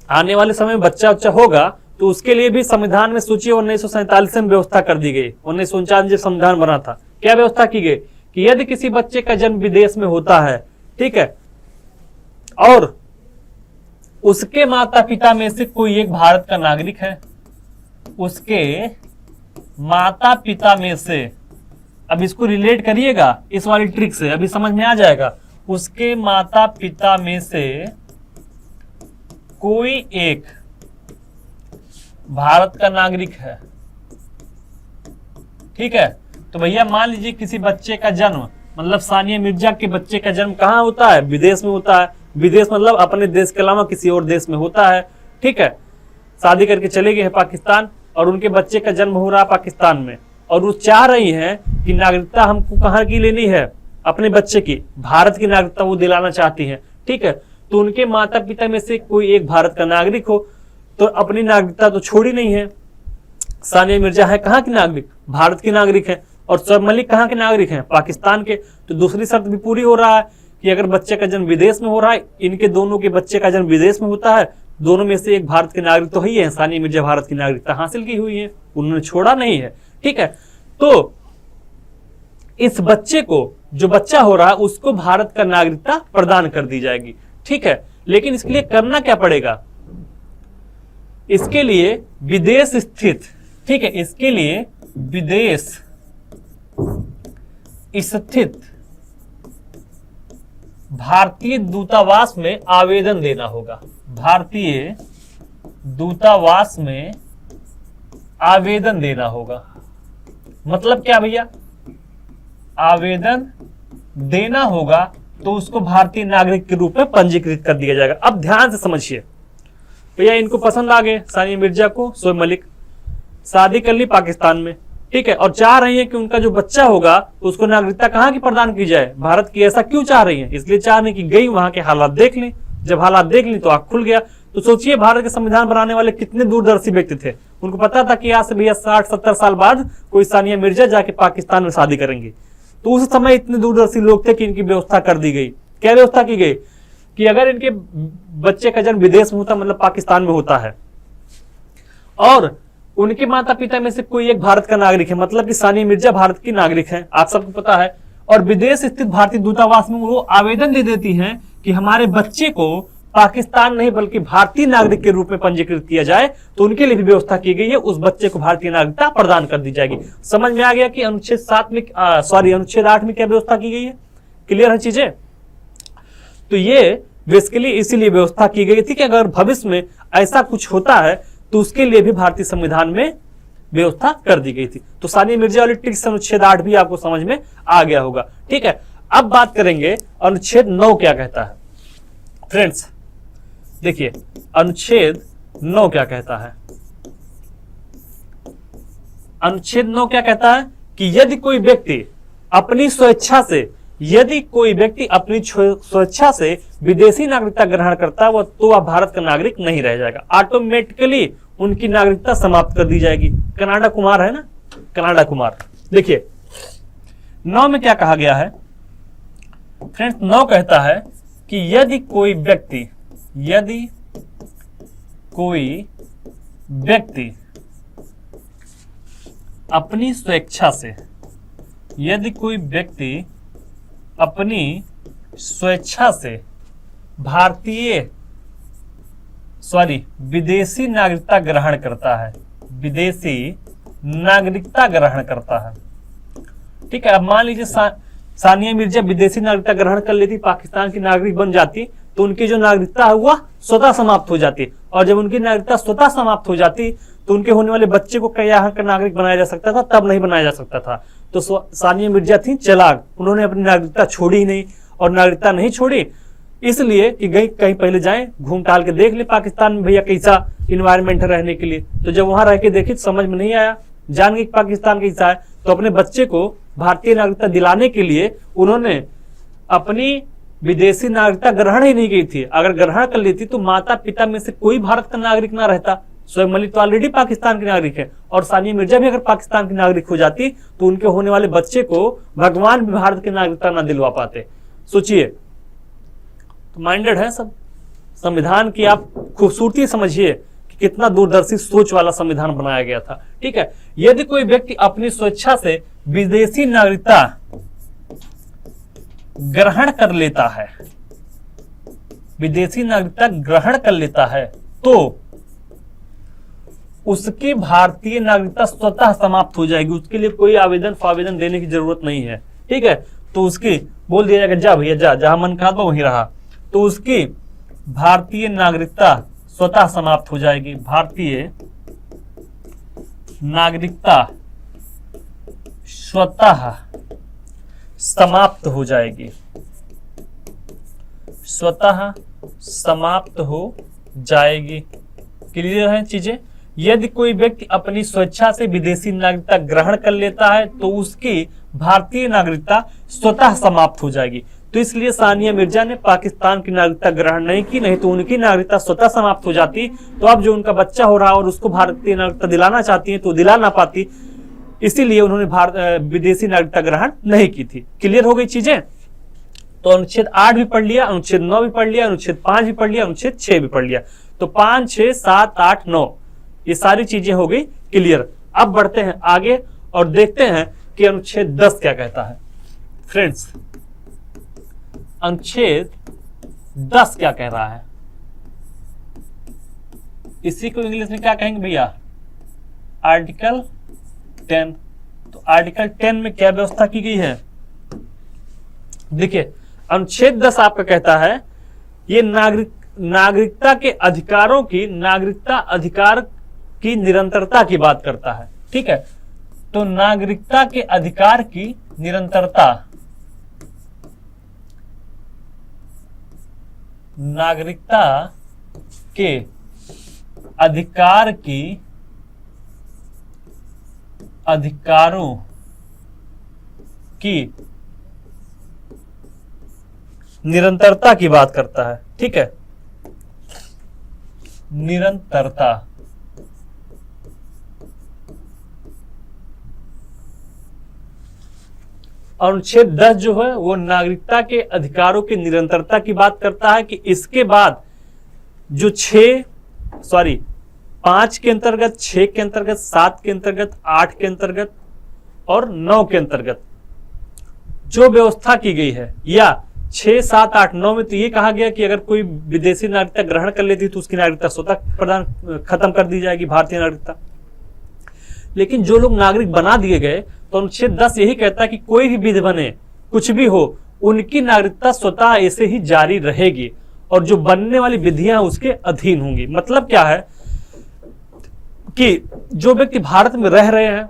आने वाले समय में बच्चा उच्चा होगा तो उसके लिए भी संविधान में सोचिए 1947 में व्यवस्था कर दी गई। 1949 जब संविधान बना था, क्या व्यवस्था की गई कि यदि किसी बच्चे का जन्म विदेश में होता है, ठीक है, और उसके माता पिता में से कोई एक भारत का नागरिक है, उसके माता पिता में से, अब इसको रिलेट करिएगा इस वाली ट्रिक से, अभी समझ में आ जाएगा। उसके माता पिता में से कोई एक भारत का नागरिक है। ठीक है, तो भैया मान लीजिए किसी बच्चे का जन्म, मतलब सानिया मिर्जा के बच्चे का जन्म कहाँ होता है? विदेश में होता है। विदेश मतलब अपने देश के अलावा किसी और देश में होता है। ठीक है, शादी करके चले गए हैं पाकिस्तान और उनके बच्चे का जन्म हो रहा है पाकिस्तान में, और वो चाह रही हैं कि नागरिकता हमको कहाँ की लेनी है? अपने बच्चे की, भारत की नागरिकता वो दिलाना चाहती हैं। ठीक है, तो उनके माता पिता में से कोई एक भारत का नागरिक हो तो अपनी नागरिकता तो छोड़ी नहीं है। सानिया मिर्जा है कहाँ की नागरिक? भारत की नागरिक है। और शोएब मलिक कहाँ के नागरिक हैं? पाकिस्तान के। तो दूसरी शर्त भी पूरी हो रहा है कि अगर बच्चे का जन्म विदेश में हो रहा है, इनके दोनों के बच्चे का जन्म विदेश में होता है, दोनों में से एक भारत के नागरिक तो ही है। सानिया मिर्जा भारत की नागरिकता हासिल की हुई है, उन्होंने छोड़ा नहीं है। ठीक है, तो इस बच्चे को, जो बच्चा हो रहा है, उसको भारत का नागरिकता प्रदान कर दी जाएगी। ठीक है, लेकिन इसके लिए करना क्या पड़ेगा? इसके लिए विदेश स्थित, ठीक है, इसके लिए विदेश स्थित भारतीय दूतावास में आवेदन देना होगा। भारतीय दूतावास में आवेदन देना होगा। मतलब क्या भैया? आवेदन देना होगा तो उसको भारतीय नागरिक के रूप में पंजीकृत कर दिया जाएगा। अब ध्यान से समझिए भैया, इनको पसंद आ गए सानिया मिर्जा को शोएब मलिक, शादी कर ली पाकिस्तान में। ठीक है, और चाह रही है कि उनका जो बच्चा होगा उसको नागरिकता कहाँ की प्रदान की जाए? भारत की। ऐसा क्यों चाह रही है? इसलिए चाह रही कि गई वहां के हालात देख ली। जब हालात देख ली तो आंख खुल गया। तो सोचिए भारत के संविधान बनाने वाले कितने दूरदर्शी व्यक्ति थे। उनको पता था कि आज से भैया 60-70 साल बाद कोई सानिया मिर्जा जाके पाकिस्तान में शादी करेंगी। तो उस समय इतने दूरदर्शी लोग थे कि इनकी व्यवस्था कर दी गई। क्या व्यवस्था की गई? कि अगर इनके बच्चे का जन्म विदेश में होता, मतलब पाकिस्तान में होता है, और उनके माता पिता में से कोई एक भारत का नागरिक है, मतलब कि सानिया मिर्जा भारत की नागरिक है, आप सबको पता है, और विदेश स्थित भारतीय दूतावास में वो आवेदन दे देती हैं कि हमारे बच्चे को पाकिस्तान नहीं बल्कि भारतीय नागरिक के रूप में पंजीकृत किया जाए, तो उनके लिए भी व्यवस्था की गई है, उस बच्चे को भारतीय नागरिकता प्रदान कर दी जाएगी। समझ में आ गया कि अनुच्छेद 8 में क्या व्यवस्था की गई है? क्लियर है चीजें? तो ये बेसिकली इसीलिए व्यवस्था की गई थी कि अगर भविष्य में ऐसा कुछ होता है तो उसके लिए भी भारतीय संविधान में व्यवस्था कर दी गई थी। तो सानिया मिर्जा वाली ट्रिक्स अनुच्छेद 8 भी आपको समझ में आ गया होगा। ठीक है, अब बात करेंगे अनुच्छेद 9 क्या कहता है। फ्रेंड्स देखिए, अनुच्छेद 9 क्या कहता है? अनुच्छेद 9 क्या कहता है कि यदि कोई व्यक्ति अपनी स्वेच्छा से विदेशी नागरिकता ग्रहण करता है तो वह भारत का नागरिक नहीं रह जाएगा, ऑटोमेटिकली उनकी नागरिकता समाप्त कर दी जाएगी। कनाडा कुमार है ना, कनाडा कुमार। देखिए 9 में क्या कहा गया है फ्रेंड्स? 9 कहता है कि यदि कोई व्यक्ति अपनी स्वेच्छा से विदेशी नागरिकता ग्रहण करता है। ठीक है, अब मान लीजिए सानिया मिर्जा विदेशी नागरिकता ग्रहण कर लेती, पाकिस्तान की नागरिक बन जाती, तो उनकी जो नागरिकता है वह स्वतः समाप्त हो जाती, और जब उनकी नागरिकता स्वतः समाप्त हो जाती तो उनके होने वाले बच्चे को क्या यहाँ का नागरिक बनाया जा सकता था? तब नहीं बनाया जा सकता था। तो सानिया मिर्जा थी चालाक, उन्होंने अपनी नागरिकता छोड़ी ही नहीं, और नागरिकता नहीं छोड़ी इसलिए कि गई कहीं पहले जाएं, घूम टहल के देख ले पाकिस्तान में भैया कैसा इन्वायरमेंट है रहने के लिए। तो जब वहां रह के देखी तो समझ में नहीं आया, जान गई पाकिस्तान कैसा है, तो अपने बच्चे को भारतीय नागरिकता दिलाने के लिए उन्होंने अपनी विदेशी नागरिकता ग्रहण ही नहीं की थी। अगर ग्रहण कर लेती तो माता पिता में से कोई भारत का नागरिक ना रहता। शोएब मलिक तो ऑलरेडी पाकिस्तान के नागरिक है, और सानिया मिर्जा भी अगर पाकिस्तान की नागरिक हो जाती तो उनके होने वाले बच्चे को भगवान भी भारत की नागरिकता ना दिलवा पाते। सोचिए, तो माइंडेड है सब। संविधान की आप खूबसूरती समझिए कि कितना दूरदर्शी सोच वाला संविधान बनाया गया था। ठीक है, यदि कोई व्यक्ति अपनी स्वेच्छा से विदेशी नागरिकता ग्रहण कर लेता है तो उसकी भारतीय नागरिकता स्वतः समाप्त हो जाएगी, उसके लिए कोई आवेदन देने की जरूरत नहीं है। ठीक है, तो उसकी बोल दिया जाएगा जा भैया जा, जहां मन कहा वहीं रहा, तो उसकी भारतीय नागरिकता स्वतः समाप्त हो जाएगी। भारतीय नागरिकता स्वतः समाप्त हो जाएगी, स्वतः समाप्त हो जाएगी। क्लियर है चीजें? यदि कोई व्यक्ति अपनी स्वेच्छा से विदेशी नागरिकता ग्रहण कर लेता है तो उसकी भारतीय नागरिकता स्वतः समाप्त हो जाएगी। तो इसलिए सानिया मिर्जा ने पाकिस्तान की नागरिकता ग्रहण नहीं की, नहीं तो उनकी नागरिकता स्वतः समाप्त हो जाती। तो अब जो उनका बच्चा हो रहा और उसको भारतीय नागरिकता दिलाना चाहती है तो दिला ना पाती, इसीलिए उन्होंने विदेशी नागरिकता ग्रहण नहीं की थी। क्लियर हो गई चीजें? तो अनुच्छेद 8 भी पढ़ लिया, अनुच्छेद 9 भी पढ़ लिया, अनुच्छेद 5 भी पढ़ लिया, अनुच्छेद 6 भी पढ़ लिया। तो 5, 6, 7, 8, 9 ये सारी चीजें हो गई क्लियर। अब बढ़ते हैं आगे और देखते हैं कि अनुच्छेद 10 क्या कहता है। फ्रेंड्स, अनुच्छेद 10 क्या कह रहा है? इसी को इंग्लिश में क्या कहेंगे भैया? आर्टिकल 10। तो आर्टिकल 10 में क्या व्यवस्था की गई है? देखिए, अनुच्छेद 10 आपका कहता है ये नागरिकता के अधिकारों की, नागरिकता अधिकार की निरंतरता की बात करता है। ठीक है, तो नागरिकता के अधिकार की निरंतरता, नागरिकता के अधिकार की, अधिकारों की निरंतरता की बात करता है। ठीक है, निरंतरता। अनुच्छेद 10 जो है वो नागरिकता के अधिकारों की निरंतरता की बात करता है कि इसके बाद जो 5 के अंतर्गत, 6 के अंतर्गत, 7 के अंतर्गत, 8 के अंतर्गत और 9 के अंतर्गत जो व्यवस्था की गई है, या 6, 7, 8, 9 में तो ये कहा गया कि अगर कोई विदेशी नागरिकता ग्रहण कर लेती तो उसकी नागरिकता स्वतः खत्म कर दी जाएगी, भारतीय नागरिकता। लेकिन जो लोग नागरिक बना दिए गए तो अनुच्छेद 10 यही कहता है कि कोई भी विधि बने, कुछ भी हो, उनकी नागरिकता स्वतः ऐसे ही जारी रहेगी और जो बनने वाली विधियां उसके अधीन होंगी। मतलब क्या है कि जो व्यक्ति भारत में रह रहे हैं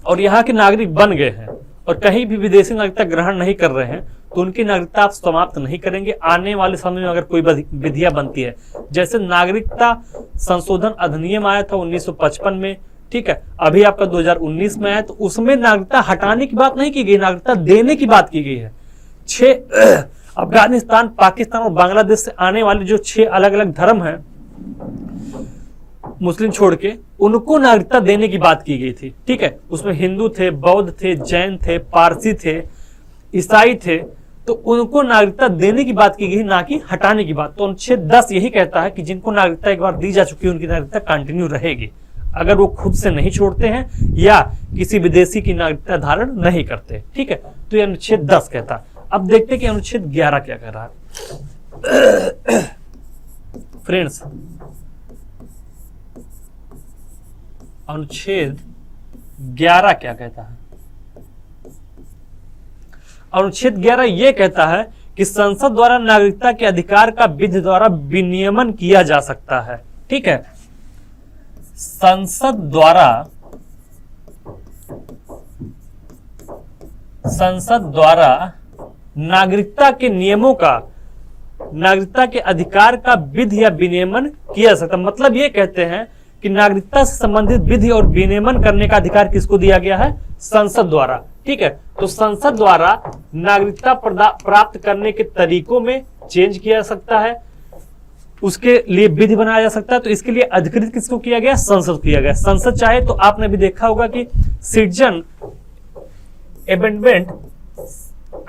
और यहाँ के नागरिक बन गए हैं और कहीं भी विदेशी नागरिकता ग्रहण नहीं कर रहे हैं तो उनकी नागरिकता आप समाप्त नहीं करेंगे। आने वाले समय में अगर कोई विधियां बनती है, जैसे नागरिकता संशोधन अधिनियम आया था 1955 में, ठीक है, अभी आपका 2019 में है, तो उसमें नागरिकता हटाने की बात नहीं की गई, नागरिकता देने की बात की गई है। 6 अफगानिस्तान, पाकिस्तान और बांग्लादेश से आने वाले जो 6 अलग अलग धर्म हैं मुस्लिम छोड़ के, उनको नागरिकता देने की बात की गई थी। ठीक है, उसमें हिंदू थे, बौद्ध थे, जैन थे, पारसी थे, ईसाई थे, तो उनको नागरिकता देने की बात की गई, ना कि हटाने की बात। तो अनुच्छेद 10 यही कहता है कि जिनको नागरिकता एक बार दी जा चुकी है उनकी नागरिकता कंटिन्यू रहेगी, अगर वो खुद से नहीं छोड़ते हैं या किसी विदेशी की नागरिकता धारण नहीं करते। ठीक है, तो ये अनुच्छेद 10 कहता है। अब देखते हैं कि अनुच्छेद 11 क्या कह रहा है। फ्रेंड्स, अनुच्छेद 11 क्या कहता है? अनुच्छेद 11 यह कहता है कि संसद द्वारा नागरिकता के अधिकार का विधि द्वारा विनियमन किया जा सकता है। ठीक है, संसद द्वारा नागरिकता के नियमों का, नागरिकता के अधिकार का विधि या विनियमन किया जा सकता है। मतलब ये कहते हैं कि नागरिकता से संबंधित विधि और विनियमन करने का अधिकार किसको दिया गया है? संसद द्वारा। ठीक है, तो संसद द्वारा नागरिकता प्राप्त करने के तरीकों में चेंज किया जा सकता है, उसके लिए विधि बनाया जा सकता है। तो इसके लिए अधिकृत किसको किया गया? संसद किया गया। संसद चाहे तो आपने भी देखा होगा कि सिटीजन अमेंडमेंट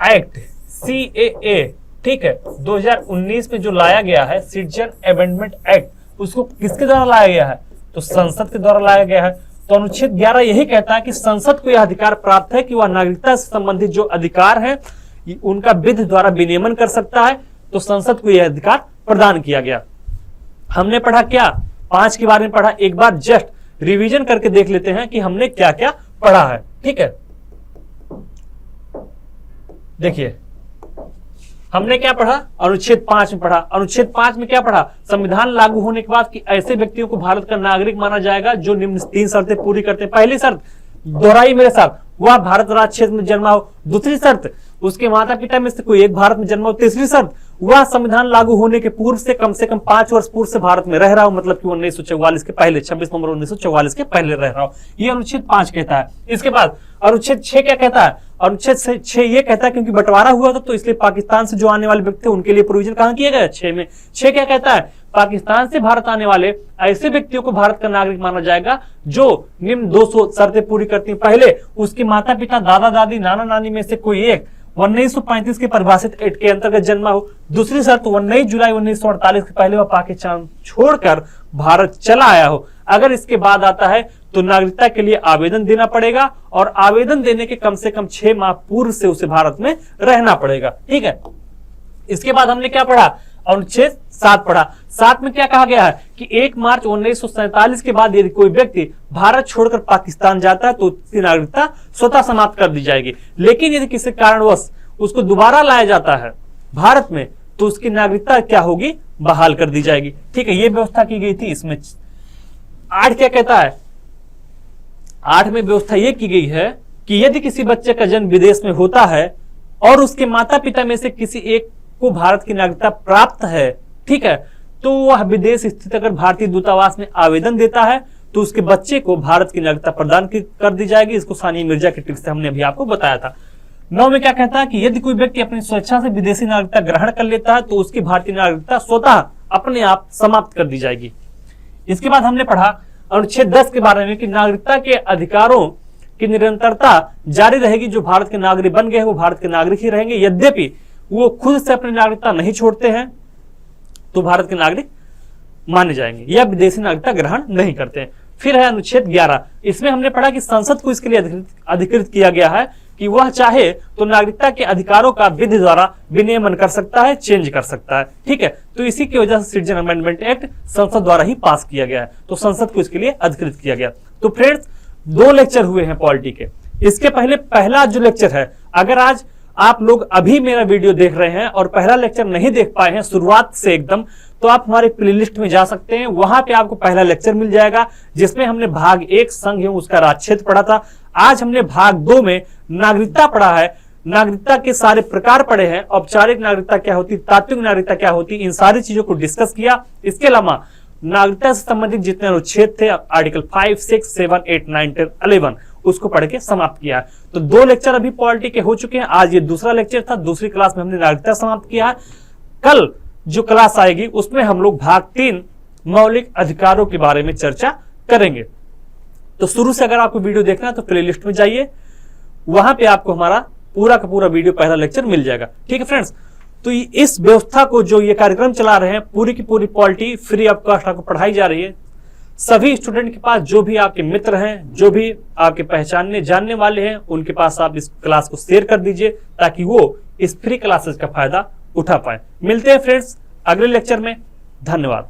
एक्ट CAA, ठीक है, 2019 में जो लाया गया है सिटीजन अमेंडमेंट एक्ट, उसको किसके द्वारा लाया गया है? तो संसद के द्वारा लाया गया है। तो अनुच्छेद 11 यही कहता है कि संसद को यह अधिकार प्राप्त है कि वह नागरिकता से संबंधित जो अधिकार है उनका विधि द्वारा विनियमन कर सकता है। तो संसद को यह अधिकार प्रदान किया गया। हमने पढ़ा क्या? 5 के बारे में पढ़ा। एक बार जस्ट रिवीजन करके देख लेते हैं कि हमने क्या क्या पढ़ा है। ठीक है, देखिए हमने क्या पढ़ा, अनुच्छेद 5 में पढ़ा। अनुच्छेद 5 में क्या पढ़ा, संविधान लागू होने के बाद कि ऐसे व्यक्तियों को भारत का नागरिक माना जाएगा जो निम्न 3 शर्तें पूरी करते हैं। पहली शर्त दोहराई मेरे साथ, वह भारत राज्य क्षेत्र में जन्मा हो। दूसरी शर्त उसके माता पिता में से कोई एक भारत में जन्मा हो। तीसरी शर्त वह संविधान लागू होने के पूर्व से कम 5 वर्ष पूर्व से भारत में रह रहा हो, मतलब कि 1944 के पहले, 26 नवंबर 1944 के पहले रह रहा हो। यह अनुच्छेद 5 कहता है। इसके बाद अनुच्छेद 6 क्या कहता है, अनुच्छेद 6 ये कहता है क्योंकि बंटवारा हुआ था तो इसलिए पाकिस्तान से जो आने वाले व्यक्ति थे उनके लिए प्रोविजन कहां किया गया, 6 में। 6 क्या कहता है, पाकिस्तान से भारत आने वाले ऐसे व्यक्तियों को भारत का नागरिक माना जाएगा जो निम्न 200 शर्तें पूरी करती हैं। पहले उसके माता पिता, दादा दादी, नाना नानी में से कोई एक 1935 के परिभाषित एक्ट के अंतर्गत जन्मा हो। दूसरी शर्त 19 जुलाई 1948 के पहले वह पाकिस्तान छोड़कर भारत चला आया हो। अगर इसके बाद आता है तो नागरिकता के लिए आवेदन देना पड़ेगा और आवेदन देने के कम से कम 6 माह पूर्व से उसे भारत में रहना पड़ेगा। ठीक है, इसके बाद हमने क्या पढ़ा, अनुच्छेद 7 पढ़ा। 7 में क्या कहा गया है कि 1 मार्च 1947 के बाद यदि कोई व्यक्ति भारत छोड़कर पाकिस्तान जाता है तो उसकी नागरिकता स्वतः समाप्त कर दी जाएगी। लेकिन यदि किसी कारणवश उसको दोबारा लाया जाता है भारत में तो उसकी नागरिकता क्या होगी, बहाल कर दी जाएगी। ठीक है, यह व्यवस्था की गई थी। इसमें 8 क्या कहता है, 8 में व्यवस्था यह की गई है कि यदि किसी बच्चे का जन्म विदेश में होता है और उसके माता पिता में से किसी एक को भारत की नागरिकता प्राप्त है, ठीक है, तो वह विदेश स्थित अगर भारतीय दूतावास में आवेदन देता है तो उसके बच्चे को भारत की नागरिकता प्रदान कर दी जाएगी। इसको सानिया मिर्जा की ट्रिक से हमने अभी आपको बताया था। 9 में क्या कहता है कि यदि कोई व्यक्ति अपनी स्वेच्छा से विदेशी नागरिकता ग्रहण कर लेता है तो उसकी भारतीय नागरिकता स्वतः अपने आप समाप्त कर दी जाएगी। इसके बाद हमने पढ़ा अनुच्छेद 10 के बारे में कि नागरिकता के अधिकारों की निरंतरता जारी रहेगी। जो भारत के नागरिक बन गए वो भारत के नागरिक ही रहेंगे, यद्यपि वो खुद से अपनी नागरिकता नहीं छोड़ते हैं तो भारत के नागरिक माने जाएंगे या विदेशी नागरिकता ग्रहण नहीं करते हैं। फिर है अनुच्छेद 11। इसमें हमने पढ़ा कि संसद को इसके लिए अधिकृत किया गया है कि वह चाहे तो नागरिकता के अधिकारों का विधि द्वारा विनियमन कर सकता है, चेंज कर सकता है। ठीक है, तो इसी की वजह से सिटीजन अमेंडमेंट एक्ट संसद द्वारा ही पास किया गया है, तो संसद को इसके लिए अधिकृत किया गया। तो फ्रेंड्स 2 लेक्चर हुए हैं पॉलिटी के। इसके पहले पहला जो लेक्चर है, अगर आज आप लोग अभी मेरा वीडियो देख रहे हैं और पहला लेक्चर नहीं देख पाए हैं शुरुआत से एकदम, तो आप हमारे प्लेलिस्ट में जा सकते हैं, वहां पे आपको पहला लेक्चर मिल जाएगा जिसमें हमने भाग 1 संघ एवं उसका राज्यक्षेत्र पढ़ा था। आज हमने भाग 2 में नागरिकता पढ़ा है, नागरिकता के सारे प्रकार पढ़े हैं, औपचारिक नागरिकता क्या होती, तात्विक नागरिकता क्या होती, इन सारी चीजों को डिस्कस किया। इसके अलावा नागरिकता से संबंधित जितने अनुच्छेद थे, आर्टिकल 5, 6, 7, 8, 9, 10, 11 उसको पढ़ के समाप्त किया है। तो 2 लेक्चर अभी पॉलिटी के हो चुके हैं। आज ये दूसरा लेक्चर था, दूसरी क्लास में हमने नागरिकता समाप्त किया है। कल जो क्लास आएगी उसमें हम लोग भाग 3 मौलिक अधिकारों के बारे में चर्चा करेंगे। तो शुरू से अगर आपको वीडियो देखना है तो प्लेलिस्ट में जाइए, वहां पे आपको हमारा पूरा का पूरा वीडियो पहला लेक्चर मिल जाएगा। ठीक है फ्रेंड्स, तो इस व्यवस्था को जो ये कार्यक्रम चला रहे हैं, पूरी की पूरी पॉलिटी फ्री ऑफ कॉस्ट आपको पढ़ाई जा रही है। सभी स्टूडेंट के पास जो भी आपके मित्र हैं, जो भी आपके पहचानने जानने वाले हैं, उनके पास आप इस क्लास को शेयर कर दीजिए ताकि वो इस फ्री क्लासेस का फायदा उठा पाए। मिलते हैं फ्रेंड्स अगले लेक्चर में। धन्यवाद।